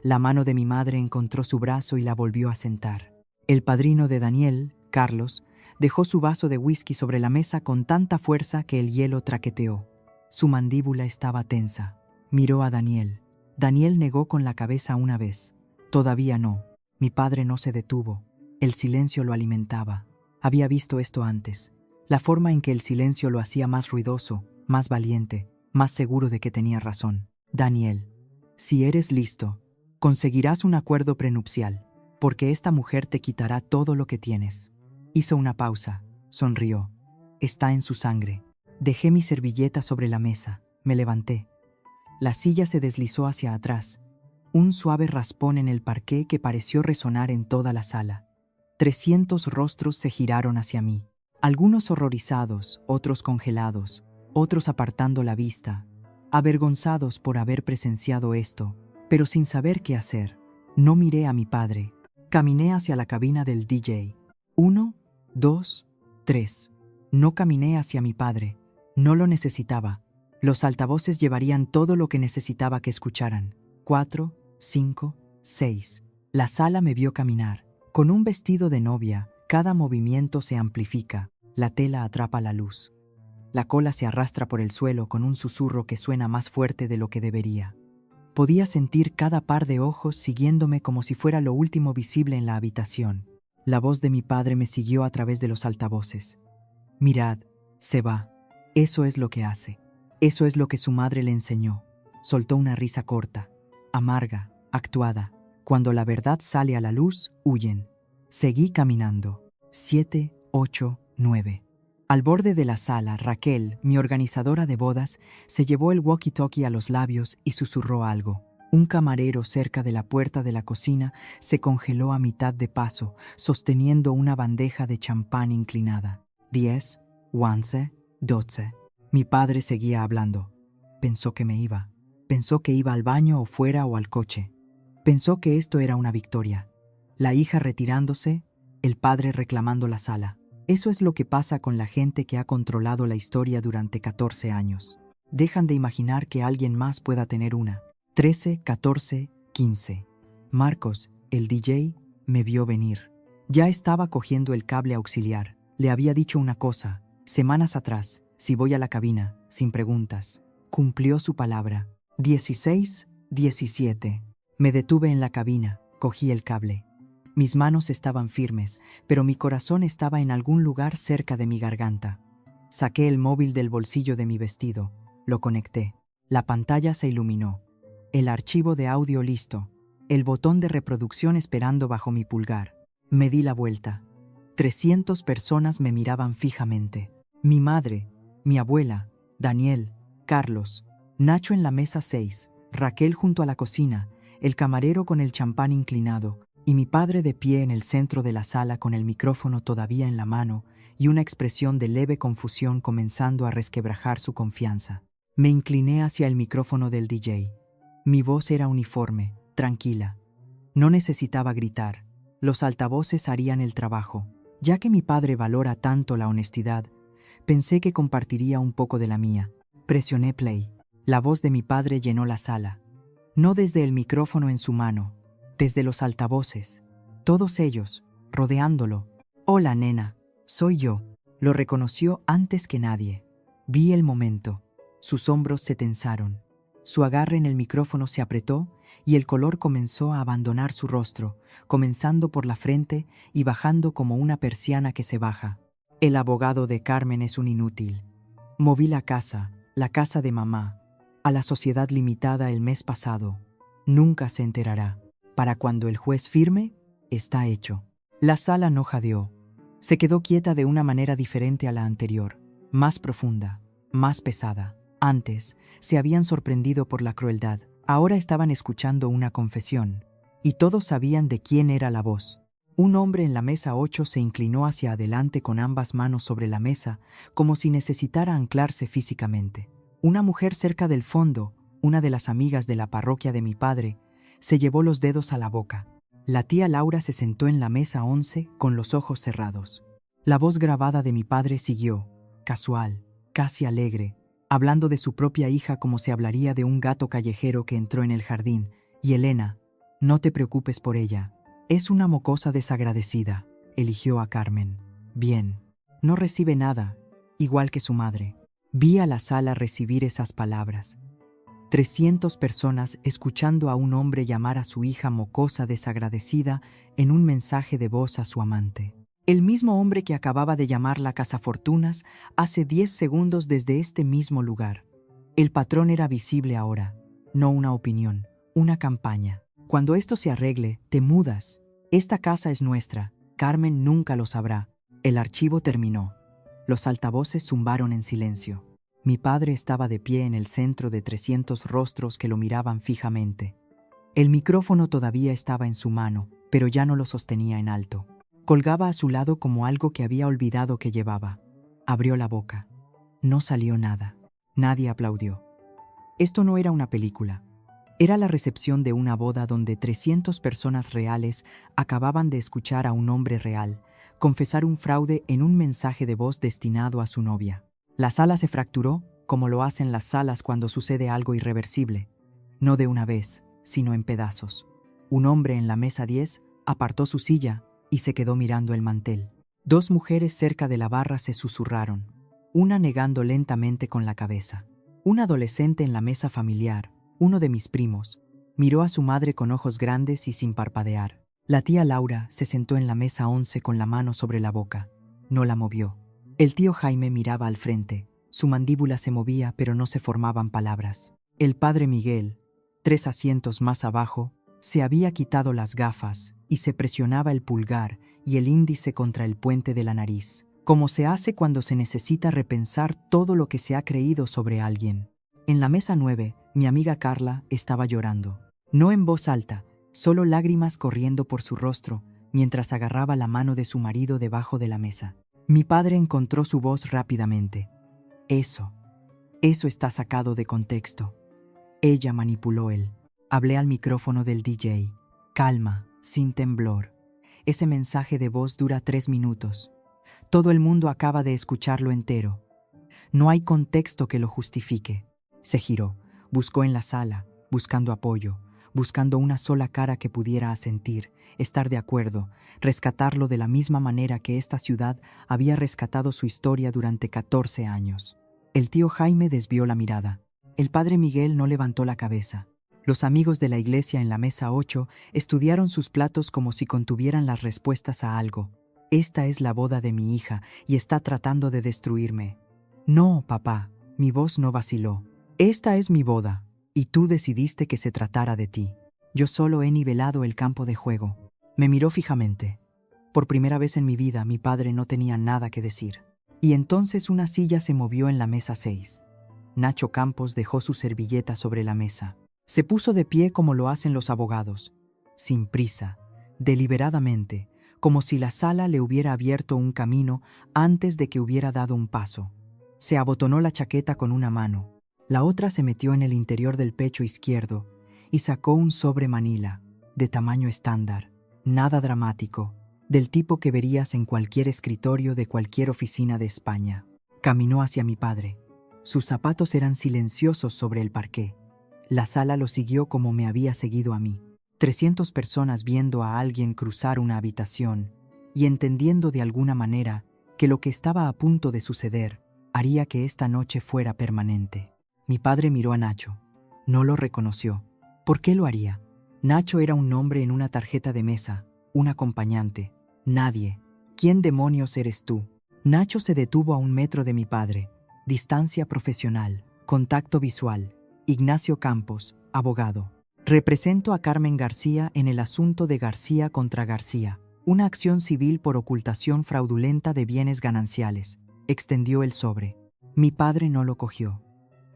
Speaker 1: La mano de mi madre encontró su brazo y la volvió a sentar. El padrino de Daniel, Carlos, dejó su vaso de whisky sobre la mesa con tanta fuerza que el hielo traqueteó. Su mandíbula estaba tensa. Miró a Daniel. Daniel negó con la cabeza una vez. Todavía no. Mi padre no se detuvo. El silencio lo alimentaba. Había visto esto antes. La forma en que el silencio lo hacía más ruidoso, más valiente, más seguro de que tenía razón. Daniel, si eres listo, conseguirás un acuerdo prenupcial, porque esta mujer te quitará todo lo que tienes. Hizo una pausa, sonrió. Está en su sangre. Dejé mi servilleta sobre la mesa, me levanté. La silla se deslizó hacia atrás. Un suave raspón en el parqué que pareció resonar en toda la sala. 300 rostros se giraron hacia mí. Algunos horrorizados, otros congelados, otros apartando la vista, avergonzados por haber presenciado esto, pero sin saber qué hacer. No miré a mi padre. Caminé hacia la cabina del DJ. 1, 2, 3. No caminé hacia mi padre. No lo necesitaba. Los altavoces llevarían todo lo que necesitaba que escucharan. 4, 5, 6. La sala me vio caminar. Con un vestido de novia, cada movimiento se amplifica. La tela atrapa la luz. La cola se arrastra por el suelo con un susurro que suena más fuerte de lo que debería. Podía sentir cada par de ojos siguiéndome como si fuera lo último visible en la habitación. La voz de mi padre me siguió a través de los altavoces. Mirad, se va. Eso es lo que hace. Eso es lo que su madre le enseñó. Soltó una risa corta, amarga, actuada. Cuando la verdad sale a la luz, huyen. Seguí caminando. 7, 8, 9. Al borde de la sala, Raquel, mi organizadora de bodas, se llevó el walkie-talkie a los labios y susurró algo. Un camarero cerca de la puerta de la cocina se congeló a mitad de paso, sosteniendo una bandeja de champán inclinada. 10, 11, 12. Mi padre seguía hablando. Pensó que me iba. Pensó que iba al baño o fuera o al coche. Pensó que esto era una victoria. La hija retirándose, el padre reclamando la sala. Eso es lo que pasa con la gente que ha controlado la historia durante 14 años. Dejan de imaginar que alguien más pueda tener una. 13, 14, 15. Marcos, el DJ, me vio venir. Ya estaba cogiendo el cable auxiliar. Le había dicho una cosa, semanas atrás, si voy a la cabina, sin preguntas. Cumplió su palabra. 16, 17. Me detuve en la cabina, cogí el cable. Mis manos estaban firmes, pero mi corazón estaba en algún lugar cerca de mi garganta. Saqué el móvil del bolsillo de mi vestido, lo conecté. La pantalla se iluminó. El archivo de audio listo. El botón de reproducción esperando bajo mi pulgar. Me di la vuelta. 300 personas me miraban fijamente. Mi madre, mi abuela, Daniel, Carlos, Nacho en la mesa 6, Raquel junto a la cocina, el camarero con el champán inclinado, y mi padre de pie en el centro de la sala con el micrófono todavía en la mano y una expresión de leve confusión comenzando a resquebrajar su confianza. Me incliné hacia el micrófono del DJ. Mi voz era uniforme, tranquila. No necesitaba gritar. Los altavoces harían el trabajo. Ya que mi padre valora tanto la honestidad, pensé que compartiría un poco de la mía. Presioné play. La voz de mi padre llenó la sala. No desde el micrófono en su mano, desde los altavoces. Todos ellos, rodeándolo. «Hola, nena, soy yo». Lo reconoció antes que nadie. Vi el momento. Sus hombros se tensaron. Su agarre en el micrófono se apretó y el color comenzó a abandonar su rostro, comenzando por la frente y bajando como una persiana que se baja. El abogado de Carmen es un inútil. Moví la casa de mamá, a la sociedad limitada el mes pasado. Nunca se enterará. Para cuando el juez firme, está hecho. La sala no jadeó. Se quedó quieta de una manera diferente a la anterior, más profunda, más pesada. Antes, se habían sorprendido por la crueldad. Ahora estaban escuchando una confesión. Y todos sabían de quién era la voz. Un hombre en la mesa 8 se inclinó hacia adelante con ambas manos sobre la mesa, como si necesitara anclarse físicamente. Una mujer cerca del fondo, una de las amigas de la parroquia de mi padre, se llevó los dedos a la boca. La tía Laura se sentó en la mesa 11 con los ojos cerrados. La voz grabada de mi padre siguió, casual, casi alegre, hablando de su propia hija como se hablaría de un gato callejero que entró en el jardín. Y Elena, no te preocupes por ella. Es una mocosa desagradecida. Eligió a Carmen. Bien. No recibe nada, igual que su madre. Vi a la sala recibir esas palabras. 300 personas escuchando a un hombre llamar a su hija mocosa desagradecida en un mensaje de voz a su amante. El mismo hombre que acababa de llamarla cazafortunas hace 10 segundos desde este mismo lugar. El patrón era visible ahora, no una opinión, una campaña. Cuando esto se arregle, te mudas. Esta casa es nuestra. Carmen nunca lo sabrá. El archivo terminó. Los altavoces zumbaron en silencio. Mi padre estaba de pie en el centro de 300 rostros que lo miraban fijamente. El micrófono todavía estaba en su mano, pero ya no lo sostenía en alto. Colgaba a su lado como algo que había olvidado que llevaba. Abrió la boca. No salió nada. Nadie aplaudió. Esto no era una película. Era la recepción de una boda donde 300 personas reales acababan de escuchar a un hombre real confesar un fraude en un mensaje de voz destinado a su novia. La sala se fracturó, como lo hacen las salas cuando sucede algo irreversible. No de una vez, sino en pedazos. Un hombre en la mesa 10 apartó su silla y se quedó mirando el mantel. 2 mujeres cerca de la barra se susurraron, una negando lentamente con la cabeza. Un adolescente en la mesa familiar, uno de mis primos, miró a su madre con ojos grandes y sin parpadear. La tía Laura se sentó en la mesa 11 con la mano sobre la boca. No la movió. El tío Jaime miraba al frente. Su mandíbula se movía, pero no se formaban palabras. El padre Miguel, 3 asientos más abajo, se había quitado las gafas y se presionaba el pulgar y el índice contra el puente de la nariz, como se hace cuando se necesita repensar todo lo que se ha creído sobre alguien. En la mesa 9, mi amiga Carla estaba llorando. No en voz alta, solo lágrimas corriendo por su rostro, mientras agarraba la mano de su marido debajo de la mesa. Mi padre encontró su voz rápidamente. Eso está sacado de contexto. Ella manipuló él. Hablé al micrófono del DJ. Calma, sin temblor. Ese mensaje de voz dura 3 minutos. Todo el mundo acaba de escucharlo entero. No hay contexto que lo justifique. Se giró, buscó en la sala, buscando apoyo, buscando una sola cara que pudiera asentir, estar de acuerdo, rescatarlo de la misma manera que esta ciudad había rescatado su historia durante 14 años. El tío Jaime desvió la mirada. El padre Miguel no levantó la cabeza. Los amigos de la iglesia en la mesa 8 estudiaron sus platos como si contuvieran las respuestas a algo. Esta es la boda de mi hija y está tratando de destruirme. No, papá, mi voz no vaciló. Esta es mi boda, y tú decidiste que se tratara de ti. Yo solo he nivelado el campo de juego. Me miró fijamente. Por primera vez en mi vida, mi padre no tenía nada que decir. Y entonces una silla se movió en la mesa 6. Nacho Campos dejó su servilleta sobre la mesa. Se puso de pie como lo hacen los abogados, sin prisa, deliberadamente, como si la sala le hubiera abierto un camino antes de que hubiera dado un paso. Se abotonó la chaqueta con una mano. La otra se metió en el interior del pecho izquierdo y sacó un sobre manila, de tamaño estándar, nada dramático, del tipo que verías en cualquier escritorio de cualquier oficina de España. Caminó hacia mi padre. Sus zapatos eran silenciosos sobre el parqué. La sala lo siguió como me había seguido a mí. 300 personas viendo a alguien cruzar una habitación y entendiendo de alguna manera que lo que estaba a punto de suceder haría que esta noche fuera permanente. Mi padre miró a Nacho. No lo reconoció. ¿Por qué lo haría? Nacho era un nombre en una tarjeta de mesa, un acompañante. Nadie. ¿Quién demonios eres tú? Nacho se detuvo a 1 metro de mi padre. Distancia profesional. Contacto visual. Ignacio Campos, abogado. Represento a Carmen García en el asunto de García contra García, una acción civil por ocultación fraudulenta de bienes gananciales. Extendió el sobre. Mi padre no lo cogió.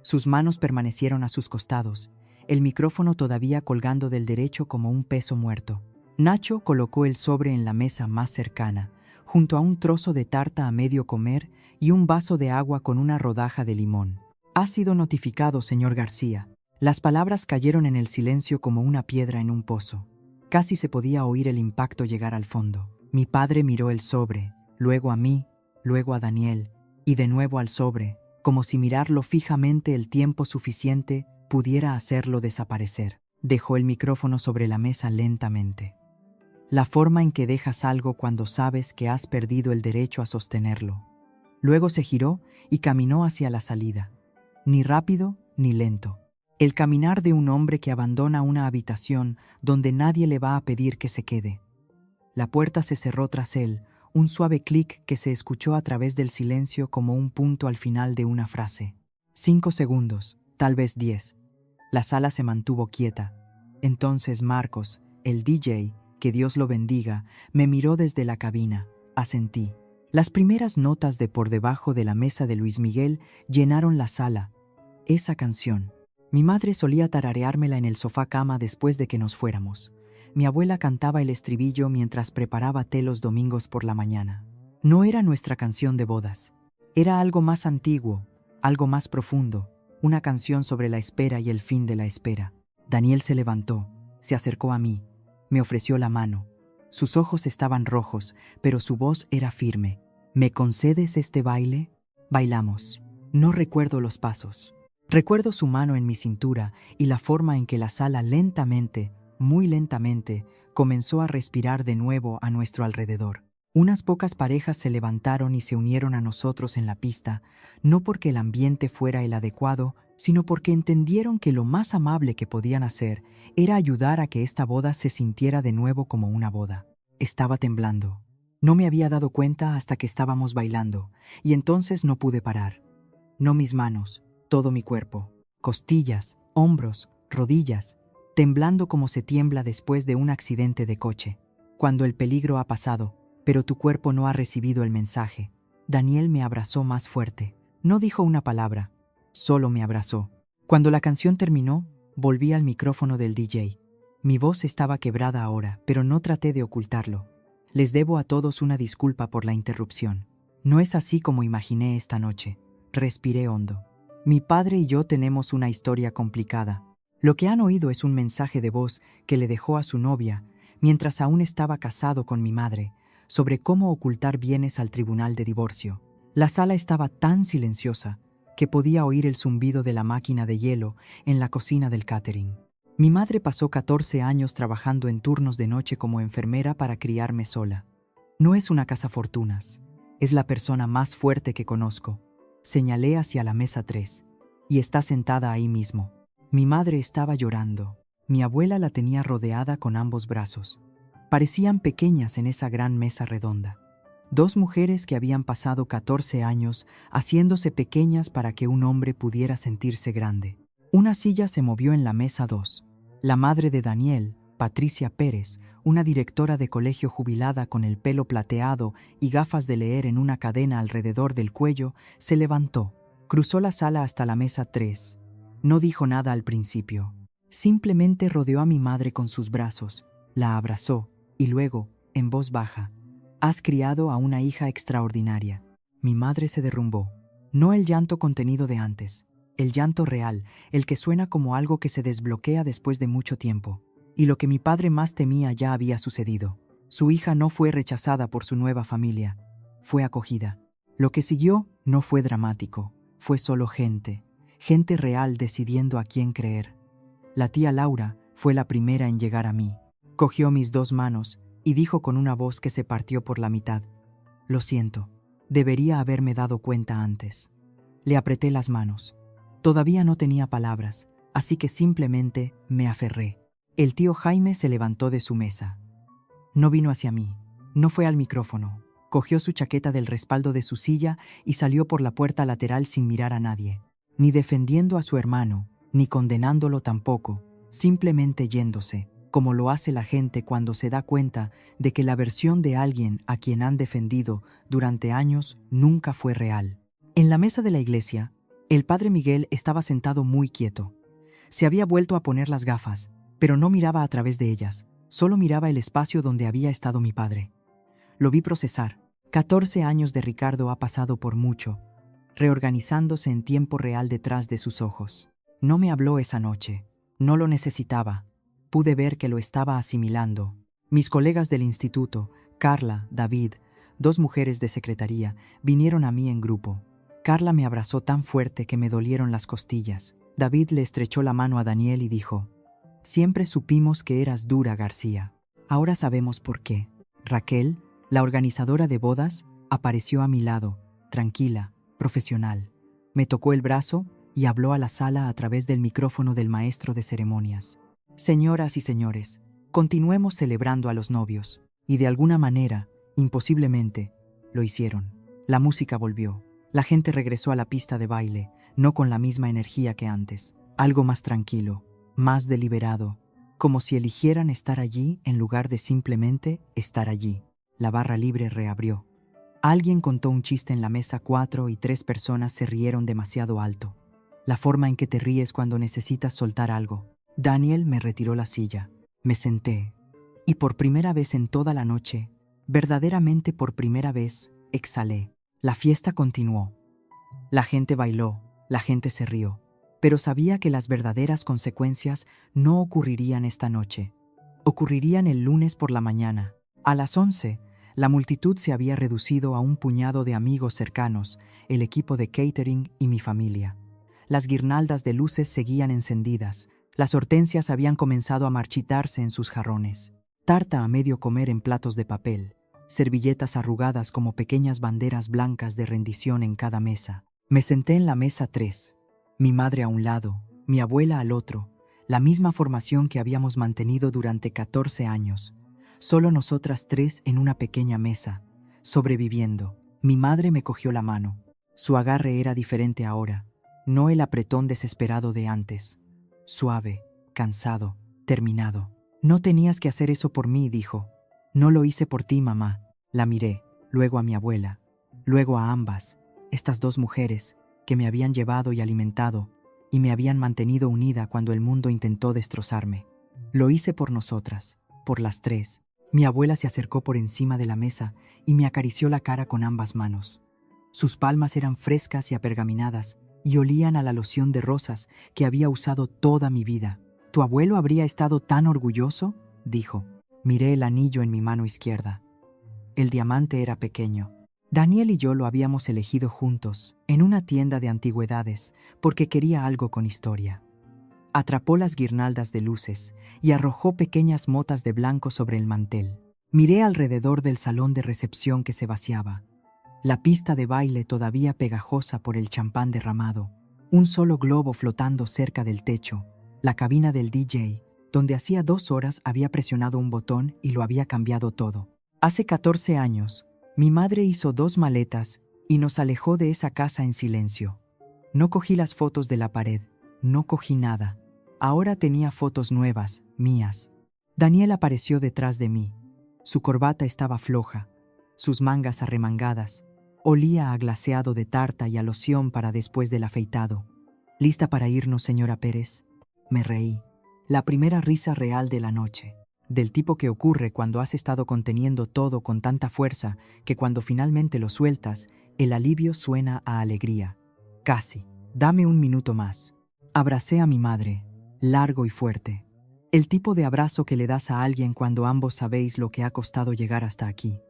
Speaker 1: Sus manos permanecieron a sus costados, el micrófono todavía colgando del derecho como un peso muerto. Nacho colocó el sobre en la mesa más cercana, junto a un trozo de tarta a medio comer y un vaso de agua con una rodaja de limón. Ha sido notificado, señor García. Las palabras cayeron en el silencio como una piedra en un pozo. Casi se podía oír el impacto llegar al fondo. Mi padre miró el sobre, luego a mí, luego a Daniel, y de nuevo al sobre, como si mirarlo fijamente el tiempo suficiente pudiera hacerlo desaparecer. Dejó el micrófono sobre la mesa lentamente. La forma en que dejas algo cuando sabes que has perdido el derecho a sostenerlo. Luego se giró y caminó hacia la salida. Ni rápido ni lento. El caminar de un hombre que abandona una habitación donde nadie le va a pedir que se quede. La puerta se cerró tras él, un suave clic que se escuchó a través del silencio como un punto al final de una frase. 5 segundos, tal vez 10. La sala se mantuvo quieta. Entonces Marcos, el DJ, que Dios lo bendiga, me miró desde la cabina. Asentí. Las primeras notas de Por debajo de la mesa de Luis Miguel llenaron la sala. Esa canción. Mi madre solía tarareármela en el sofá cama después de que nos fuéramos. Mi abuela cantaba el estribillo mientras preparaba té los domingos por la mañana. No era nuestra canción de bodas. Era algo más antiguo, algo más profundo, una canción sobre la espera y el fin de la espera. Daniel se levantó, se acercó a mí, me ofreció la mano. Sus ojos estaban rojos, pero su voz era firme. ¿Me concedes este baile? Bailamos. No recuerdo los pasos. Recuerdo su mano en mi cintura y la forma en que la sala lentamente, muy lentamente, comenzó a respirar de nuevo a nuestro alrededor. Unas pocas parejas se levantaron y se unieron a nosotros en la pista, no porque el ambiente fuera el adecuado, sino porque entendieron que lo más amable que podían hacer era ayudar a que esta boda se sintiera de nuevo como una boda. Estaba temblando. No me había dado cuenta hasta que estábamos bailando, y entonces no pude parar. No mis manos, todo mi cuerpo, costillas, hombros, rodillas, temblando como se tiembla después de un accidente de coche. Cuando el peligro ha pasado, pero tu cuerpo no ha recibido el mensaje. Daniel me abrazó más fuerte. No dijo una palabra, solo me abrazó. Cuando la canción terminó, volví al micrófono del DJ. Mi voz estaba quebrada ahora, pero no traté de ocultarlo. Les debo a todos una disculpa por la interrupción. No es así como imaginé esta noche. Respiré hondo. Mi padre y yo tenemos una historia complicada. Lo que han oído es un mensaje de voz que le dejó a su novia, mientras aún estaba casado con mi madre, sobre cómo ocultar bienes al tribunal de divorcio. La sala estaba tan silenciosa que podía oír el zumbido de la máquina de hielo en la cocina del catering. Mi madre pasó 14 años trabajando en turnos de noche como enfermera para criarme sola. No es una cazafortunas, es la persona más fuerte que conozco. Señalé hacia la mesa 3, y está sentada ahí mismo. Mi madre estaba llorando. Mi abuela la tenía rodeada con ambos brazos. Parecían pequeñas en esa gran mesa redonda. 2 mujeres que habían pasado 14 años haciéndose pequeñas para que un hombre pudiera sentirse grande. Una silla se movió en la mesa 2. La madre de Daniel, Patricia Pérez, una directora de colegio jubilada con el pelo plateado y gafas de leer en una cadena alrededor del cuello, se levantó, cruzó la sala hasta la mesa 3. No dijo nada al principio. Simplemente rodeó a mi madre con sus brazos, la abrazó y luego, en voz baja, «Has criado a una hija extraordinaria». Mi madre se derrumbó. No el llanto contenido de antes, el llanto real, el que suena como algo que se desbloquea después de mucho tiempo. Y lo que mi padre más temía ya había sucedido. Su hija no fue rechazada por su nueva familia, fue acogida. Lo que siguió no fue dramático, fue solo gente real decidiendo a quién creer. La tía Laura fue la primera en llegar a mí. Cogió mis 2 manos y dijo con una voz que se partió por la mitad: «Lo siento, debería haberme dado cuenta antes». Le apreté las manos. Todavía no tenía palabras, así que simplemente me aferré. El tío Jaime se levantó de su mesa. No vino hacia mí, no fue al micrófono. Cogió su chaqueta del respaldo de su silla y salió por la puerta lateral sin mirar a nadie, ni defendiendo a su hermano, ni condenándolo tampoco, simplemente yéndose, como lo hace la gente cuando se da cuenta de que la versión de alguien a quien han defendido durante años nunca fue real. En la mesa de la iglesia, el padre Miguel estaba sentado muy quieto. Se había vuelto a poner las gafas, pero no miraba a través de ellas, solo miraba el espacio donde había estado mi padre. Lo vi procesar. 14 años de Ricardo ha pasado por mucho, reorganizándose en tiempo real detrás de sus ojos. No me habló esa noche. No lo necesitaba. Pude ver que lo estaba asimilando. Mis colegas del instituto, Carla, David, 2 mujeres de secretaría, vinieron a mí en grupo. Carla me abrazó tan fuerte que me dolieron las costillas. David le estrechó la mano a Daniel y dijo: «Siempre supimos que eras dura, García. Ahora sabemos por qué». Raquel, la organizadora de bodas, apareció a mi lado, tranquila, profesional. Me tocó el brazo y habló a la sala a través del micrófono del maestro de ceremonias. «Señoras y señores, continuemos celebrando a los novios». Y de alguna manera, imposiblemente, lo hicieron. La música volvió. La gente regresó a la pista de baile, no con la misma energía que antes. Algo más tranquilo, más deliberado, como si eligieran estar allí en lugar de simplemente estar allí. La barra libre reabrió. Alguien contó un chiste en la mesa 4 y 3 personas se rieron demasiado alto. La forma en que te ríes cuando necesitas soltar algo. Daniel me retiró la silla. Me senté. Y por primera vez en toda la noche, verdaderamente por primera vez, exhalé. La fiesta continuó. La gente bailó, la gente se rió. Pero sabía que las verdaderas consecuencias no ocurrirían esta noche. Ocurrirían el lunes por la mañana. A las 11, la multitud se había reducido a un puñado de amigos cercanos, el equipo de catering y mi familia. Las guirnaldas de luces seguían encendidas. Las hortensias habían comenzado a marchitarse en sus jarrones. Tarta a medio comer en platos de papel. Servilletas arrugadas como pequeñas banderas blancas de rendición en cada mesa. Me senté en la mesa 3. Mi madre a un lado, mi abuela al otro. La misma formación que habíamos mantenido durante 14 años. Solo nosotras 3 en una pequeña mesa, sobreviviendo. Mi madre me cogió la mano. Su agarre era diferente ahora, no el apretón desesperado de antes. Suave, cansado, terminado. «No tenías que hacer eso por mí», dijo. «No lo hice por ti, mamá». La miré, luego a mi abuela, luego a ambas, estas 2 mujeres que me habían llevado y alimentado y me habían mantenido unida cuando el mundo intentó destrozarme. Lo hice por nosotras, por las 3. Mi abuela se acercó por encima de la mesa y me acarició la cara con ambas manos. Sus palmas eran frescas y apergaminadas y olían a la loción de rosas que había usado toda mi vida. «¿Tu abuelo habría estado tan orgulloso?», dijo. Miré el anillo en mi mano izquierda. El diamante era pequeño. Daniel y yo lo habíamos elegido juntos, en una tienda de antigüedades, porque quería algo con historia. Atrapó las guirnaldas de luces y arrojó pequeñas motas de blanco sobre el mantel. Miré alrededor del salón de recepción que se vaciaba. La pista de baile todavía pegajosa por el champán derramado. Un solo globo flotando cerca del techo. La cabina del DJ, donde hacía 2 horas había presionado un botón y lo había cambiado todo. Hace 14 años, mi madre hizo 2 maletas y nos alejó de esa casa en silencio. No cogí las fotos de la pared, no cogí nada. Ahora tenía fotos nuevas, mías. Daniel apareció detrás de mí. Su corbata estaba floja, sus mangas arremangadas. Olía a glaseado de tarta y a loción para después del afeitado. «¿Lista para irnos, señora Pérez?». Me reí. La primera risa real de la noche. Del tipo que ocurre cuando has estado conteniendo todo con tanta fuerza que cuando finalmente lo sueltas, el alivio suena a alegría. Casi. Dame un minuto más. Abracé a mi madre, largo y fuerte. El tipo de abrazo que le das a alguien cuando ambos sabéis lo que ha costado llegar hasta aquí.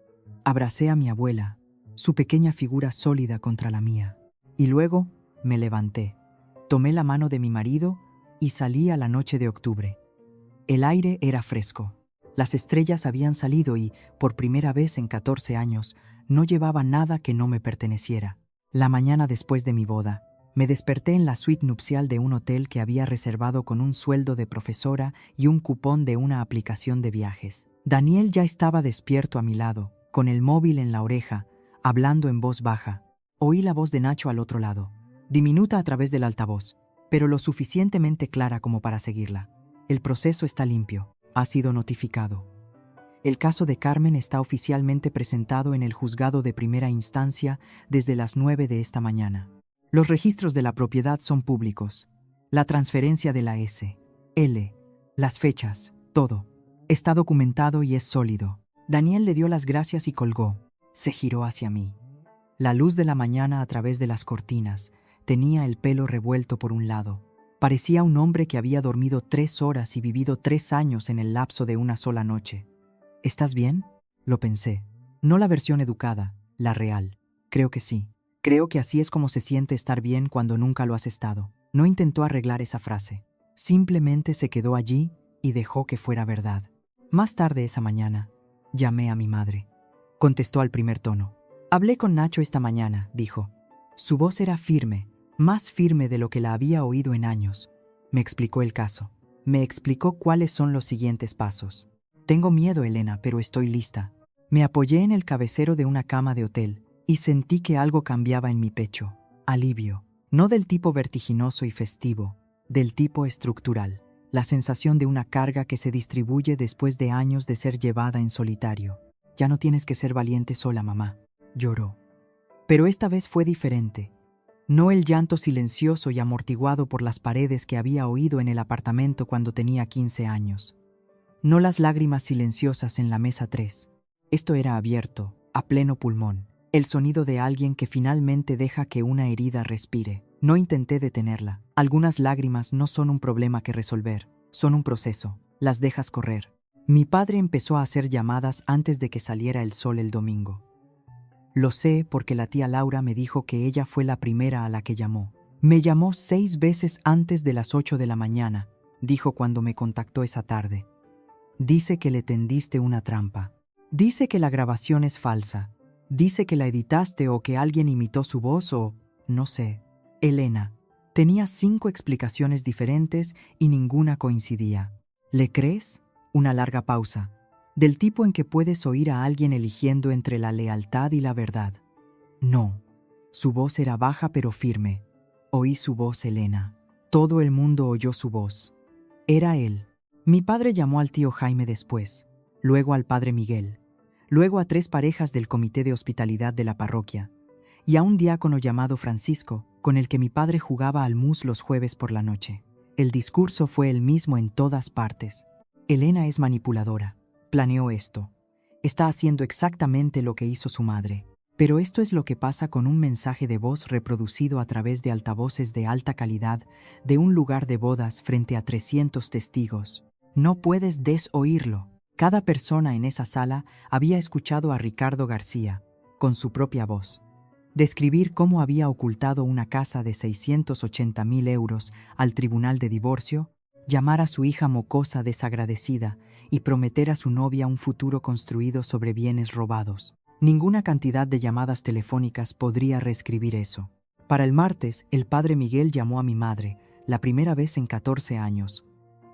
Speaker 1: Abracé a mi abuela, su pequeña figura sólida contra la mía. Y luego me levanté. Tomé la mano de mi marido y salí a la noche de octubre. El aire era fresco. Las estrellas habían salido y, por primera vez en 14 años, no llevaba nada que no me perteneciera. La mañana después de mi boda, me desperté en la suite nupcial de un hotel que había reservado con un sueldo de profesora y un cupón de una aplicación de viajes. Daniel ya estaba despierto a mi lado, con el móvil en la oreja, hablando en voz baja. Oí la voz de Nacho al otro lado, diminuta a través del altavoz, pero lo suficientemente clara como para seguirla. El proceso está limpio. Ha sido notificado. El caso de Carmen está oficialmente presentado en el juzgado de primera instancia desde las 9 de esta mañana. Los registros de la propiedad son públicos. La transferencia de la S, L, las fechas, todo. Está documentado y es sólido. Daniel le dio las gracias y colgó. Se giró hacia mí. La luz de la mañana a través de las cortinas tenía el pelo revuelto por un lado. Parecía un hombre que había dormido 3 horas y vivido 3 años en el lapso de una sola noche. ¿Estás bien? Lo pensé. No la versión educada, la real. Creo que sí. Creo que así es como se siente estar bien cuando nunca lo has estado. No intentó arreglar esa frase. Simplemente se quedó allí y dejó que fuera verdad. Más tarde esa mañana, llamé a mi madre. Contestó al primer tono. Hablé con Nacho esta mañana, dijo. Su voz era firme. Más firme de lo que la había oído en años. Me explicó el caso. Me explicó cuáles son los siguientes pasos. Tengo miedo, Elena, pero estoy lista. Me apoyé en el cabecero de una cama de hotel y sentí que algo cambiaba en mi pecho. Alivio. No del tipo vertiginoso y festivo, del tipo estructural. La sensación de una carga que se distribuye después de años de ser llevada en solitario. Ya no tienes que ser valiente sola, mamá. Lloró. Pero esta vez fue diferente. No el llanto silencioso y amortiguado por las paredes que había oído en el apartamento cuando tenía 15 años. No las lágrimas silenciosas en la mesa 3. Esto era abierto, a pleno pulmón. El sonido de alguien que finalmente deja que una herida respire. No intenté detenerla. Algunas lágrimas no son un problema que resolver, son un proceso. Las dejas correr. Mi padre empezó a hacer llamadas antes de que saliera el sol el domingo. Lo sé porque la tía Laura me dijo que ella fue la primera a la que llamó. Me llamó 6 veces antes de las 8 de la mañana, dijo cuando me contactó esa tarde. Dice que le tendiste una trampa. Dice que la grabación es falsa. Dice que la editaste o que alguien imitó su voz o... no sé. Elena. Tenía 5 explicaciones diferentes y ninguna coincidía. ¿Le crees? Una larga pausa. Del tipo en que puedes oír a alguien eligiendo entre la lealtad y la verdad. No. Su voz era baja pero firme. Oí su voz, Elena. Todo el mundo oyó su voz. Era él. Mi padre llamó al tío Jaime después, luego al padre Miguel, luego a 3 parejas del comité de hospitalidad de la parroquia, y a un diácono llamado Francisco, con el que mi padre jugaba al mus los jueves por la noche. El discurso fue el mismo en todas partes. Elena es manipuladora. Planeó esto. Está haciendo exactamente lo que hizo su madre. Pero esto es lo que pasa con un mensaje de voz reproducido a través de altavoces de alta calidad de un lugar de bodas frente a 300 testigos. No puedes desoírlo. Cada persona en esa sala había escuchado a Ricardo García, con su propia voz, describir cómo había ocultado una casa de 680.000 euros al tribunal de divorcio, llamar a su hija mocosa desagradecida y prometer a su novia un futuro construido sobre bienes robados. Ninguna cantidad de llamadas telefónicas podría reescribir eso. Para el martes, el padre Miguel llamó a mi madre, la primera vez en 14 años.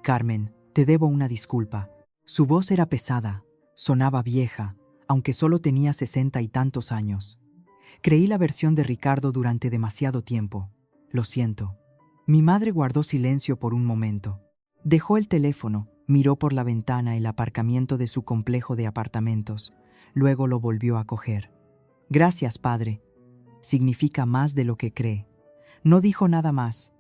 Speaker 1: Carmen, te debo una disculpa. Su voz era pesada, sonaba vieja, aunque solo tenía 60 y tantos años. Creí la versión de Ricardo durante demasiado tiempo. Lo siento. Mi madre guardó silencio por un momento. Dejó el teléfono, miró por la ventana el aparcamiento de su complejo de apartamentos. Luego lo volvió a coger. Gracias, padre. Significa más de lo que cree. No dijo nada más.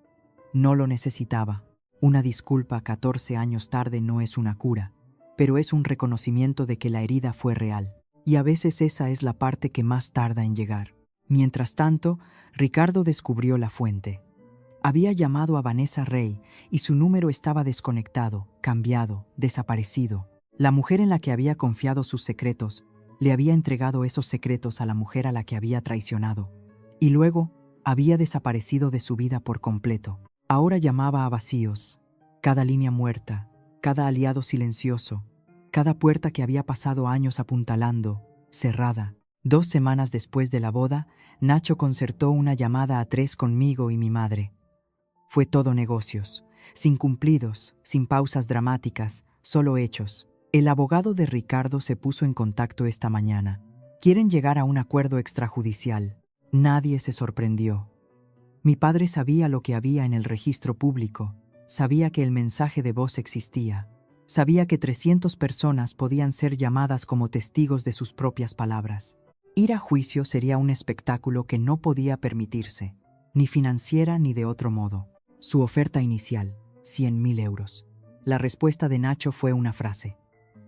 Speaker 1: No lo necesitaba. Una disculpa 14 años tarde no es una cura, pero es un reconocimiento de que la herida fue real. Y a veces esa es la parte que más tarda en llegar. Mientras tanto, Ricardo descubrió la fuente. Había llamado a Vanessa Rey y su número estaba desconectado, cambiado, desaparecido. La mujer en la que había confiado sus secretos le había entregado esos secretos a la mujer a la que había traicionado. Y luego había desaparecido de su vida por completo. Ahora llamaba a vacíos. Cada línea muerta, cada aliado silencioso, cada puerta que había pasado años apuntalando, cerrada. 2 semanas después de la boda, Nacho concertó una llamada a 3 conmigo y mi madre. Fue todo negocios, sin cumplidos, sin pausas dramáticas, solo hechos. El abogado de Ricardo se puso en contacto esta mañana. Quieren llegar a un acuerdo extrajudicial. Nadie se sorprendió. Mi padre sabía lo que había en el registro público, sabía que el mensaje de voz existía, sabía que 300 personas podían ser llamadas como testigos de sus propias palabras. Ir a juicio sería un espectáculo que no podía permitirse, ni financiera ni de otro modo. Su oferta inicial, 100.000 euros. La respuesta de Nacho fue una frase.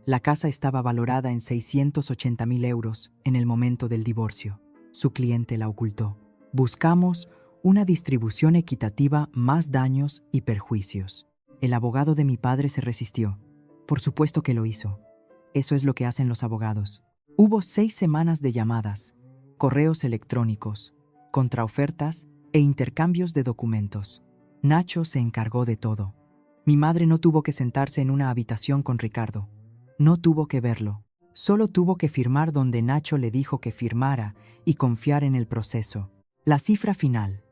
Speaker 1: La casa estaba valorada en 680.000 euros en el momento del divorcio. Su cliente la ocultó. Buscamos una distribución equitativa, más daños y perjuicios. El abogado de mi padre se resistió. Por supuesto que lo hizo. Eso es lo que hacen los abogados. Hubo 6 semanas de llamadas, correos electrónicos, contraofertas e intercambios de documentos. Nacho se encargó de todo. Mi madre no tuvo que sentarse en una habitación con Ricardo. No tuvo que verlo. Solo tuvo que firmar donde Nacho le dijo que firmara y confiar en el proceso. La cifra final: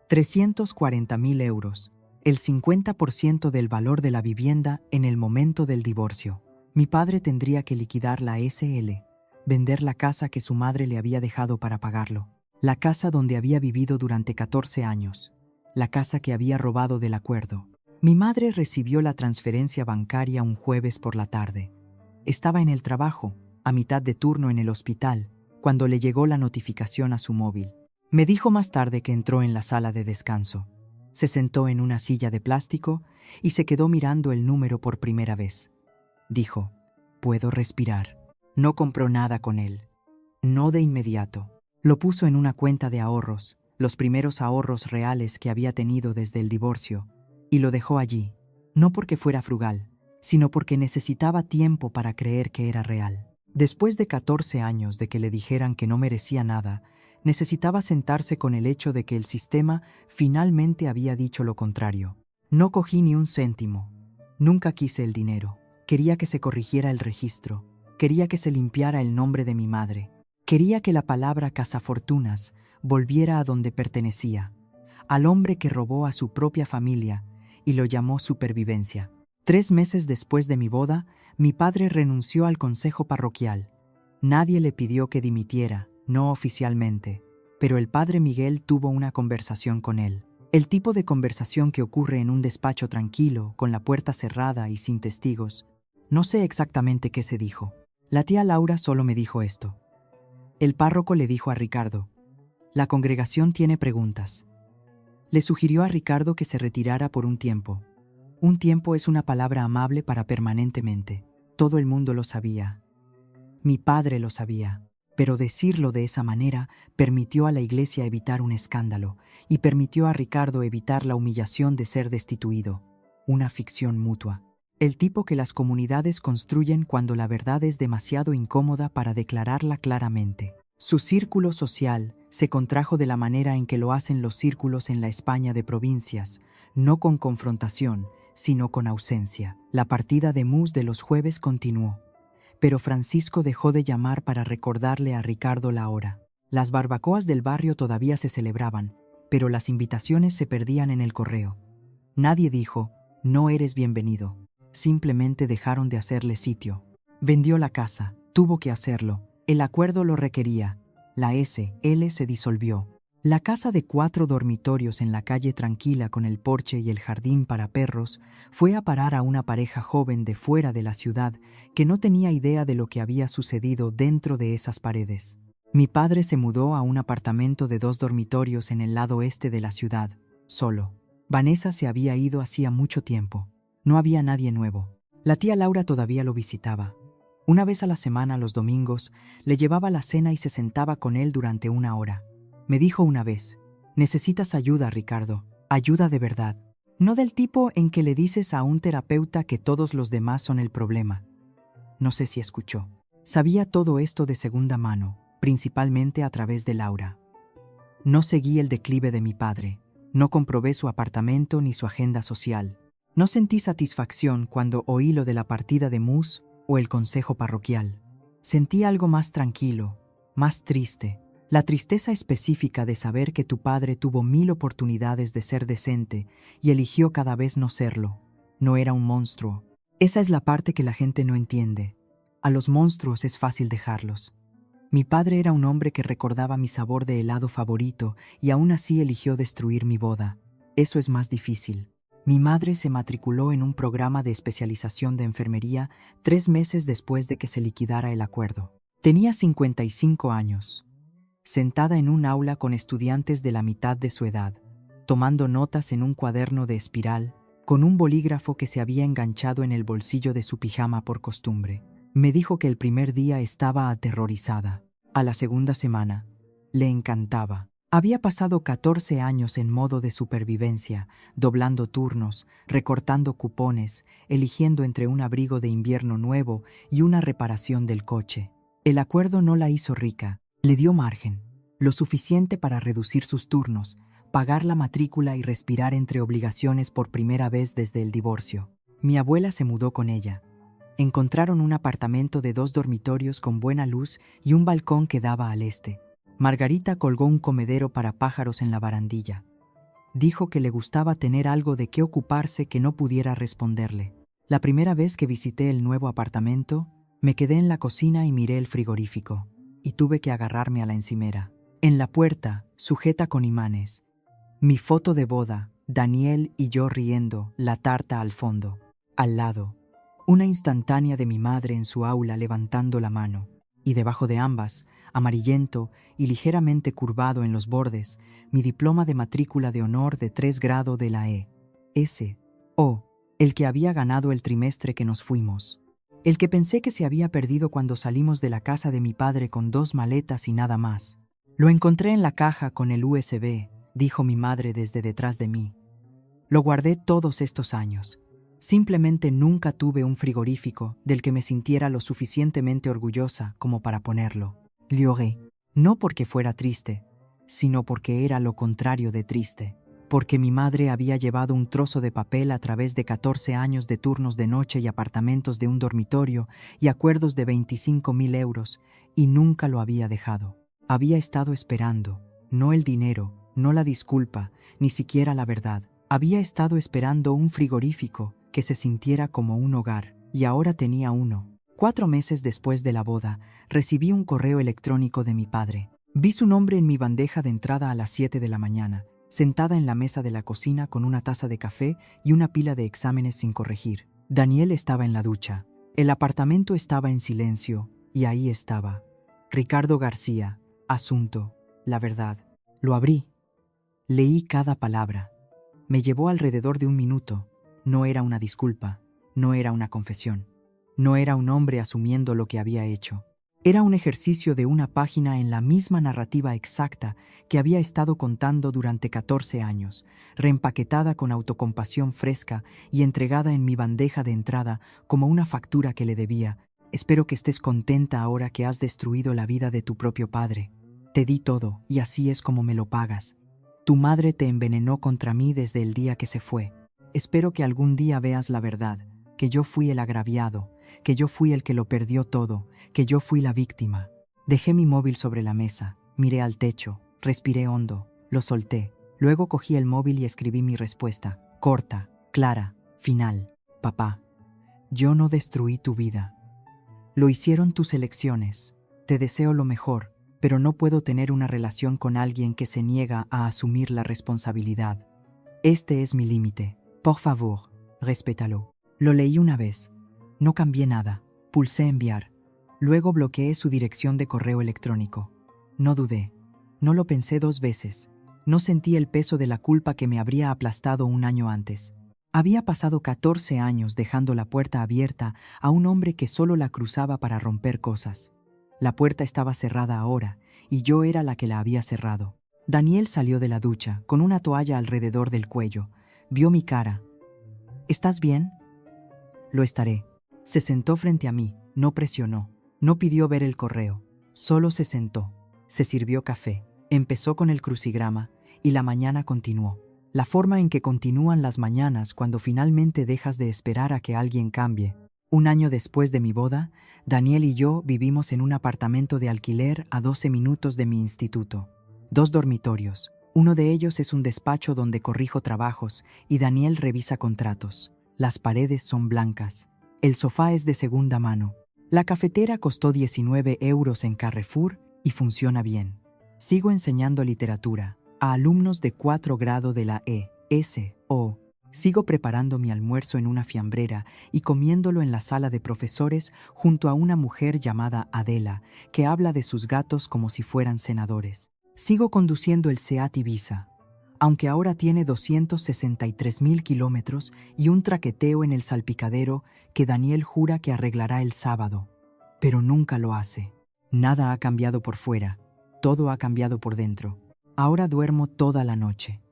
Speaker 1: 340.000 euros, el 50% del valor de la vivienda en el momento del divorcio. Mi padre tendría que liquidar la SL, vender la casa que su madre le había dejado para pagarlo, la casa donde había vivido durante 14 años, la casa que había robado del acuerdo. Mi madre recibió la transferencia bancaria un jueves por la tarde. Estaba en el trabajo, a mitad de turno en el hospital, cuando le llegó la notificación a su móvil. Me dijo más tarde que entró en la sala de descanso. Se sentó en una silla de plástico y se quedó mirando el número por primera vez. Dijo: «Puedo respirar». No compró nada con él. No de inmediato. Lo puso en una cuenta de ahorros, los primeros ahorros reales que había tenido desde el divorcio, y lo dejó allí, no porque fuera frugal, sino porque necesitaba tiempo para creer que era real. Después de 14 años de que le dijeran que no merecía nada, necesitaba sentarse con el hecho de que el sistema finalmente había dicho lo contrario. No cogí ni un céntimo. Nunca quise el dinero. Quería que se corrigiera el registro. Quería que se limpiara el nombre de mi madre. Quería que la palabra cazafortunas volviera a donde pertenecía, al hombre que robó a su propia familia y lo llamó supervivencia. 3 meses después de mi boda, mi padre renunció al consejo parroquial. Nadie le pidió que dimitiera, no oficialmente, pero el padre Miguel tuvo una conversación con él. El tipo de conversación que ocurre en un despacho tranquilo, con la puerta cerrada y sin testigos. No sé exactamente qué se dijo. La tía Laura solo me dijo esto. El párroco le dijo a Ricardo: «La congregación tiene preguntas». Le sugirió a Ricardo que se retirara por un tiempo. Un tiempo es una palabra amable para permanentemente. Todo el mundo lo sabía. Mi padre lo sabía. Pero decirlo de esa manera permitió a la iglesia evitar un escándalo y permitió a Ricardo evitar la humillación de ser destituido. Una ficción mutua. El tipo que las comunidades construyen cuando la verdad es demasiado incómoda para declararla claramente. Su círculo social se contrajo de la manera en que lo hacen los círculos en la España de provincias, no con confrontación, sino con ausencia. La partida de mus de los jueves continuó. Pero Francisco dejó de llamar para recordarle a Ricardo la hora. Las barbacoas del barrio todavía se celebraban, pero las invitaciones se perdían en el correo. Nadie dijo: «No eres bienvenido». Simplemente dejaron de hacerle sitio. Vendió la casa, tuvo que hacerlo. El acuerdo lo requería. La SL se disolvió. La casa de 4 dormitorios en la calle tranquila con el porche y el jardín para perros fue a parar a una pareja joven de fuera de la ciudad que no tenía idea de lo que había sucedido dentro de esas paredes. Mi padre se mudó a un apartamento de 2 dormitorios en el lado este de la ciudad, solo. Vanessa se había ido hacía mucho tiempo. No había nadie nuevo. La tía Laura todavía lo visitaba. Una vez a la semana, los domingos, le llevaba la cena y se sentaba con él durante 1 hora. Me dijo una vez: «¿Necesitas ayuda, Ricardo?». Ayuda de verdad. No del tipo en que le dices a un terapeuta que todos los demás son el problema. No sé si escuchó. Sabía todo esto de segunda mano, principalmente a través de Laura. No seguí el declive de mi padre. No comprobé su apartamento ni su agenda social. No sentí satisfacción cuando oí lo de la partida de Mus o el consejo parroquial. Sentí algo más tranquilo, más triste. La tristeza específica de saber que tu padre tuvo 1000 oportunidades de ser decente y eligió cada vez no serlo. No era un monstruo. Esa es la parte que la gente no entiende. A los monstruos es fácil dejarlos. Mi padre era un hombre que recordaba mi sabor de helado favorito y aún así eligió destruir mi boda. Eso es más difícil. Mi madre se matriculó en un programa de especialización de enfermería 3 meses después de que se liquidara el acuerdo. Tenía 55 años. Sentada en un aula con estudiantes de la mitad de su edad, tomando notas en un cuaderno de espiral, con un bolígrafo que se había enganchado en el bolsillo de su pijama por costumbre. Me dijo que el primer día estaba aterrorizada. A la segunda semana, le encantaba. Había pasado 14 años en modo de supervivencia, doblando turnos, recortando cupones, eligiendo entre un abrigo de invierno nuevo y una reparación del coche. El acuerdo no la hizo rica, le dio margen, lo suficiente para reducir sus turnos, pagar la matrícula y respirar entre obligaciones por primera vez desde el divorcio. Mi abuela se mudó con ella. Encontraron un apartamento de 2 dormitorios con buena luz y un balcón que daba al este. Margarita colgó un comedero para pájaros en la barandilla. Dijo que le gustaba tener algo de qué ocuparse que no pudiera responderle. La primera vez que visité el nuevo apartamento, me quedé en la cocina y miré el frigorífico, y tuve que agarrarme a la encimera. En la puerta, sujeta con imanes, mi foto de boda, Daniel y yo riendo, la tarta al fondo. Al lado, una instantánea de mi madre en su aula levantando la mano, y debajo de ambas, amarillento y ligeramente curvado en los bordes, mi diploma de matrícula de honor de 3 grado de la E.S.O., el que había ganado el trimestre que nos fuimos. El que pensé que se había perdido cuando salimos de la casa de mi padre con 2 maletas y nada más. Lo encontré en la caja con el USB, dijo mi madre desde detrás de mí. Lo guardé todos estos años. Simplemente nunca tuve un frigorífico del que me sintiera lo suficientemente orgullosa como para ponerlo. Lloré, no porque fuera triste, sino porque era lo contrario de triste. Porque mi madre había llevado un trozo de papel a través de 14 años de turnos de noche y apartamentos de un dormitorio y acuerdos de 25.000 euros, y nunca lo había dejado. Había estado esperando, no el dinero, no la disculpa, ni siquiera la verdad. Había estado esperando un frigorífico que se sintiera como un hogar, y ahora tenía uno. 4 meses después de la boda, recibí un correo electrónico de mi padre. Vi su nombre en mi bandeja de entrada a las 7 de la mañana, sentada en la mesa de la cocina con una taza de café y una pila de exámenes sin corregir. Daniel estaba en la ducha. El apartamento estaba en silencio, y ahí estaba. Ricardo García, asunto, la verdad. Lo abrí. Leí cada palabra. Me llevó alrededor de 1 minuto. No era una disculpa, no era una confesión. No era un hombre asumiendo lo que había hecho. Era un ejercicio de una página en la misma narrativa exacta que había estado contando durante 14 años, reempaquetada con autocompasión fresca y entregada en mi bandeja de entrada como una factura que le debía. Espero que estés contenta ahora que has destruido la vida de tu propio padre. Te di todo, y así es como me lo pagas. Tu madre te envenenó contra mí desde el día que se fue. Espero que algún día veas la verdad, que yo fui el agraviado, que yo fui el que lo perdió todo, que yo fui la víctima. Dejé mi móvil sobre la mesa, miré al techo, respiré hondo, lo solté. Luego cogí el móvil y escribí mi respuesta, corta, clara, final. Papá, yo no destruí tu vida. Lo hicieron tus elecciones. Te deseo lo mejor, pero no puedo tener una relación con alguien que se niega a asumir la responsabilidad. Este es mi límite. Por favor, respétalo. Lo leí una vez. No cambié nada. Pulsé enviar. Luego bloqueé su dirección de correo electrónico. No dudé. No lo pensé 2 veces. No sentí el peso de la culpa que me habría aplastado 1 año antes. Había pasado 14 años dejando la puerta abierta a un hombre que solo la cruzaba para romper cosas. La puerta estaba cerrada ahora, y yo era la que la había cerrado. Daniel salió de la ducha, con una toalla alrededor del cuello. Vio mi cara. ¿Estás bien? Lo estaré. Se sentó frente a mí, no presionó, no pidió ver el correo, solo se sentó. Se sirvió café, empezó con el crucigrama y la mañana continuó. La forma en que continúan las mañanas cuando finalmente dejas de esperar a que alguien cambie. Un año después de mi boda, Daniel y yo vivimos en un apartamento de alquiler a 12 minutos de mi instituto. 2 dormitorios. Uno de ellos es un despacho donde corrijo trabajos y Daniel revisa contratos. Las paredes son blancas. El sofá es de segunda mano. La cafetera costó 19 euros en Carrefour y funciona bien. Sigo enseñando literatura a alumnos de 4 grado de la ESO. Sigo preparando mi almuerzo en una fiambrera y comiéndolo en la sala de profesores junto a una mujer llamada Adela, que habla de sus gatos como si fueran senadores. Sigo conduciendo el Seat Ibiza, aunque ahora tiene 263.000 kilómetros y un traqueteo en el salpicadero que Daniel jura que arreglará el sábado, pero nunca lo hace. Nada ha cambiado por fuera, todo ha cambiado por dentro. Ahora duermo toda la noche.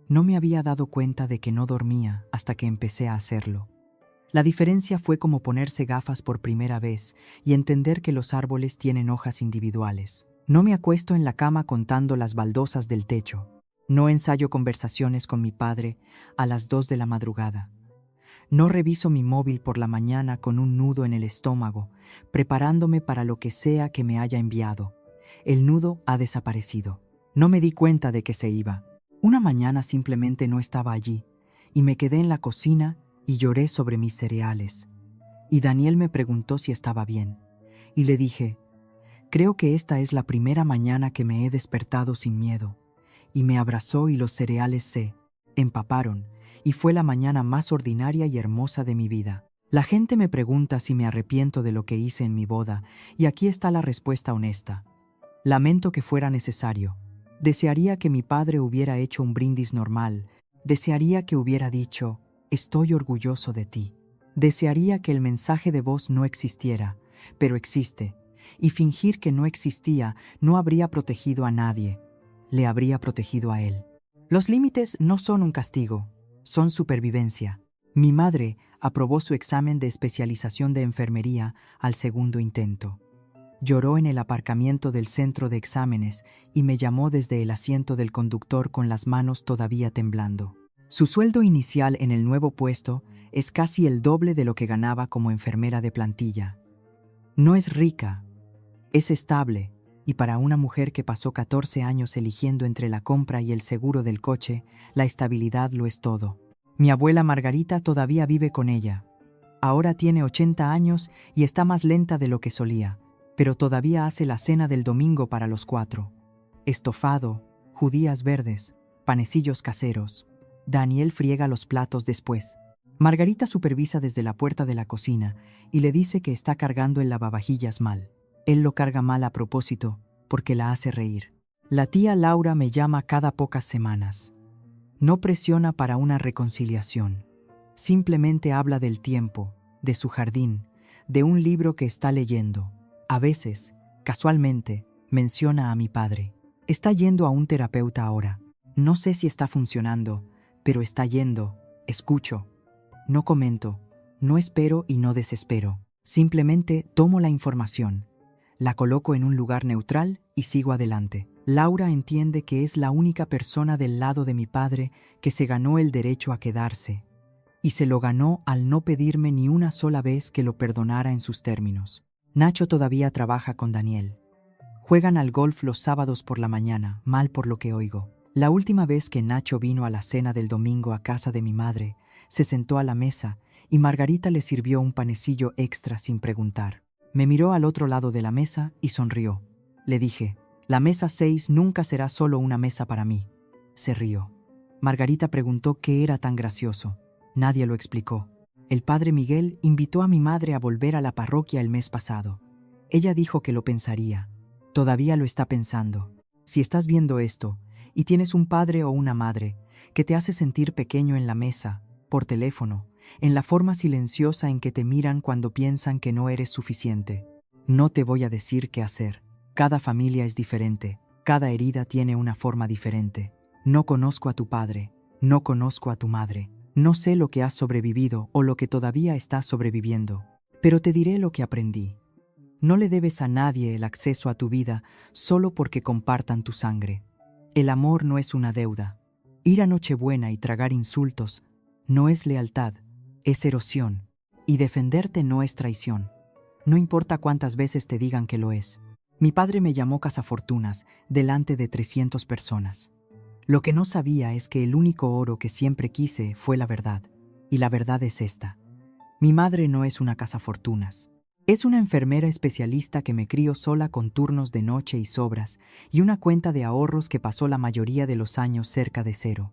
Speaker 1: No me había dado cuenta de que no dormía hasta que empecé a hacerlo. La diferencia fue como ponerse gafas por primera vez y entender que los árboles tienen hojas individuales. No me acuesto en la cama contando las baldosas del techo. No ensayo conversaciones con mi padre a las 2 de la madrugada. No reviso mi móvil por la mañana con un nudo en el estómago, preparándome para lo que sea que me haya enviado. El nudo ha desaparecido. No me di cuenta de que se iba. Una mañana simplemente no estaba allí, y me quedé en la cocina y lloré sobre mis cereales. Y Daniel me preguntó si estaba bien, y le dije, creo que esta es la primera mañana que me he despertado sin miedo. Y me abrazó y los cereales se empaparon, y fue la mañana más ordinaria y hermosa de mi vida. La gente me pregunta si me arrepiento de lo que hice en mi boda, y aquí está la respuesta honesta. Lamento que fuera necesario. Desearía que mi padre hubiera hecho un brindis normal. Desearía que hubiera dicho, estoy orgulloso de ti. Desearía que el mensaje de voz no existiera, pero existe. Y fingir que no existía no habría protegido a nadie. Le habría protegido a él. Los límites no son un castigo, son supervivencia. Mi madre aprobó su examen de especialización de enfermería al segundo intento. Lloró en el aparcamiento del centro de exámenes y me llamó desde el asiento del conductor con las manos todavía temblando. Su sueldo inicial en el nuevo puesto es casi el doble de lo que ganaba como enfermera de plantilla. No es rica, es estable, y para una mujer que pasó 14 años eligiendo entre la compra y el seguro del coche, la estabilidad lo es todo. Mi abuela Margarita todavía vive con ella. Ahora tiene 80 años y está más lenta de lo que solía, pero todavía hace la cena del domingo para los 4. Estofado, judías verdes, panecillos caseros. Daniel friega los platos después. Margarita supervisa desde la puerta de la cocina y le dice que está cargando el lavavajillas mal. Él lo carga mal a propósito, porque la hace reír. La tía Laura me llama cada pocas semanas. No presiona para una reconciliación. Simplemente habla del tiempo, de su jardín, de un libro que está leyendo. A veces, casualmente, menciona a mi padre. Está yendo a un terapeuta ahora. No sé si está funcionando, pero está yendo. Escucho. No comento. No espero y no desespero. Simplemente tomo la información. La coloco en un lugar neutral y sigo adelante. Laura entiende que es la única persona del lado de mi padre que se ganó el derecho a quedarse. Y se lo ganó al no pedirme ni una sola vez que lo perdonara en sus términos. Nacho todavía trabaja con Daniel. Juegan al golf los sábados por la mañana, mal por lo que oigo. La última vez que Nacho vino a la cena del domingo a casa de mi madre, se sentó a la mesa y Margarita le sirvió un panecillo extra sin preguntar. Me miró al otro lado de la mesa y sonrió. Le dije, la mesa 6 nunca será solo una mesa para mí. Se rió. Margarita preguntó qué era tan gracioso. Nadie lo explicó. El padre Miguel invitó a mi madre a volver a la parroquia el mes pasado. Ella dijo que lo pensaría. Todavía lo está pensando. Si estás viendo esto, y tienes un padre o una madre que te hace sentir pequeño en la mesa, por teléfono, en la forma silenciosa en que te miran cuando piensan que no eres suficiente, no te voy a decir qué hacer. Cada familia es diferente, Cada herida tiene una forma diferente. No conozco a tu padre, no conozco a tu madre, no sé lo que has sobrevivido o lo que todavía estás sobreviviendo, pero te diré lo que aprendí. No le debes a nadie el acceso a tu vida solo porque compartan tu sangre. El amor no es una deuda. Ir a Nochebuena y tragar insultos no es lealtad, es erosión. Y defenderte no es traición. No importa cuántas veces te digan que lo es. Mi padre me llamó cazafortunas delante de 300 personas. Lo que no sabía es que el único oro que siempre quise fue la verdad. Y la verdad es esta. Mi madre no es una cazafortunas. Es una enfermera especialista que me crió sola con turnos de noche y sobras, y una cuenta de ahorros que pasó la mayoría de los años cerca de cero.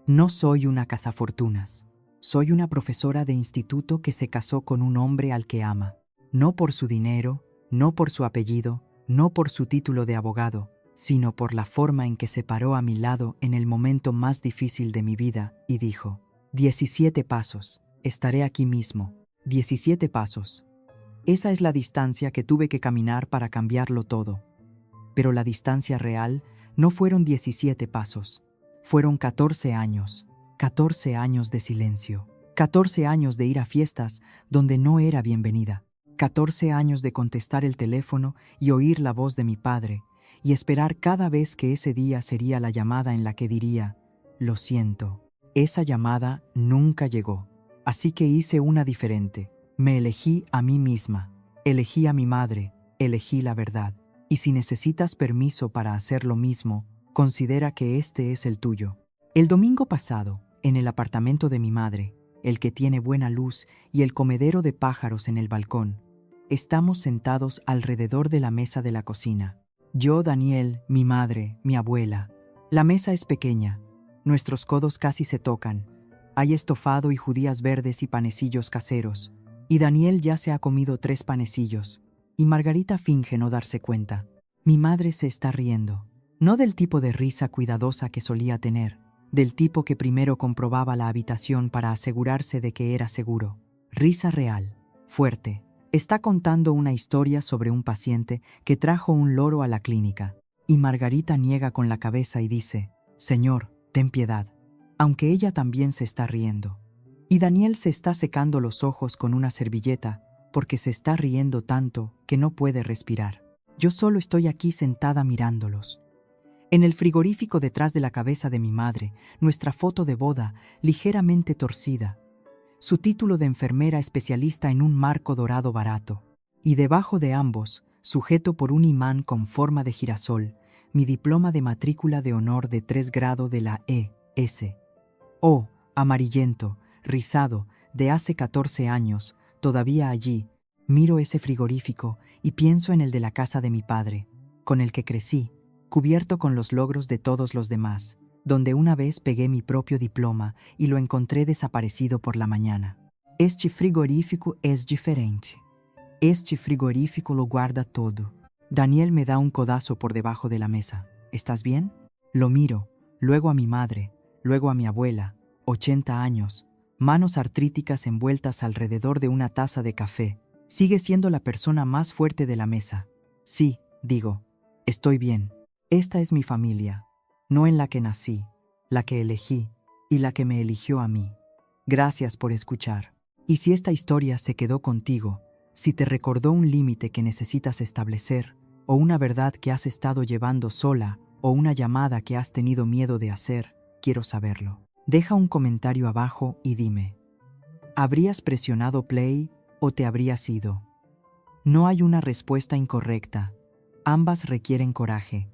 Speaker 1: No soy una cazafortunas. Soy una profesora de instituto que se casó con un hombre al que ama. No por su dinero, no por su apellido, no por su título de abogado, sino por la forma en que se paró a mi lado en el momento más difícil de mi vida y dijo: 17 pasos, estaré aquí mismo. 17 pasos. Esa es la distancia que tuve que caminar para cambiarlo todo. Pero la distancia real no fueron 17 pasos, fueron 14 años, 14 años de silencio, 14 años de ir a fiestas donde no era bienvenida, 14 años de contestar el teléfono y oír la voz de mi padre, y esperar cada vez que ese día sería la llamada en la que diría: lo siento. Esa llamada nunca llegó, así que hice una diferente. Me elegí a mí misma, elegí a mi madre, elegí la verdad. Y si necesitas permiso para hacer lo mismo, considera que este es el tuyo. El domingo pasado, en el apartamento de mi madre, el que tiene buena luz y el comedero de pájaros en el balcón, estamos sentados alrededor de la mesa de la cocina. Yo, Daniel, mi madre, mi abuela. La mesa es pequeña, nuestros codos casi se tocan. Hay estofado y judías verdes y panecillos caseros. Y Daniel ya se ha comido 3 panecillos, y Margarita finge no darse cuenta. Mi madre se está riendo, no del tipo de risa cuidadosa que solía tener, del tipo que primero comprobaba la habitación para asegurarse de que era seguro. Risa real, fuerte. Está contando una historia sobre un paciente que trajo un loro a la clínica, y Margarita niega con la cabeza y dice: Señor, ten piedad, aunque ella también se está riendo. Y Daniel se está secando los ojos con una servilleta porque se está riendo tanto que no puede respirar. Yo solo estoy aquí sentada mirándolos. En el frigorífico detrás de la cabeza de mi madre, nuestra foto de boda, ligeramente torcida. Su título de enfermera especialista en un marco dorado barato. Y debajo de ambos, sujeto por un imán con forma de girasol, mi diploma de matrícula de honor de 3 grado de la E.S. Oh, amarillento, rizado, de hace 14 años, todavía allí, miro ese frigorífico y pienso en el de la casa de mi padre, con el que crecí, cubierto con los logros de todos los demás, donde una vez pegué mi propio diploma y lo encontré desaparecido por la mañana. Este frigorífico es diferente. Este frigorífico lo guarda todo. Daniel me da un codazo por debajo de la mesa. ¿Estás bien? Lo miro, luego a mi madre, luego a mi abuela, 80 años, manos artríticas envueltas alrededor de una taza de café. Sigue siendo la persona más fuerte de la mesa. Sí, digo, estoy bien. Esta es mi familia, no en la que nací, la que elegí y la que me eligió a mí. Gracias por escuchar. Y si esta historia se quedó contigo, si te recordó un límite que necesitas establecer, o una verdad que has estado llevando sola, o una llamada que has tenido miedo de hacer, quiero saberlo. Deja un comentario abajo y dime: ¿habrías presionado play o te habrías ido? No hay una respuesta incorrecta. Ambas requieren coraje.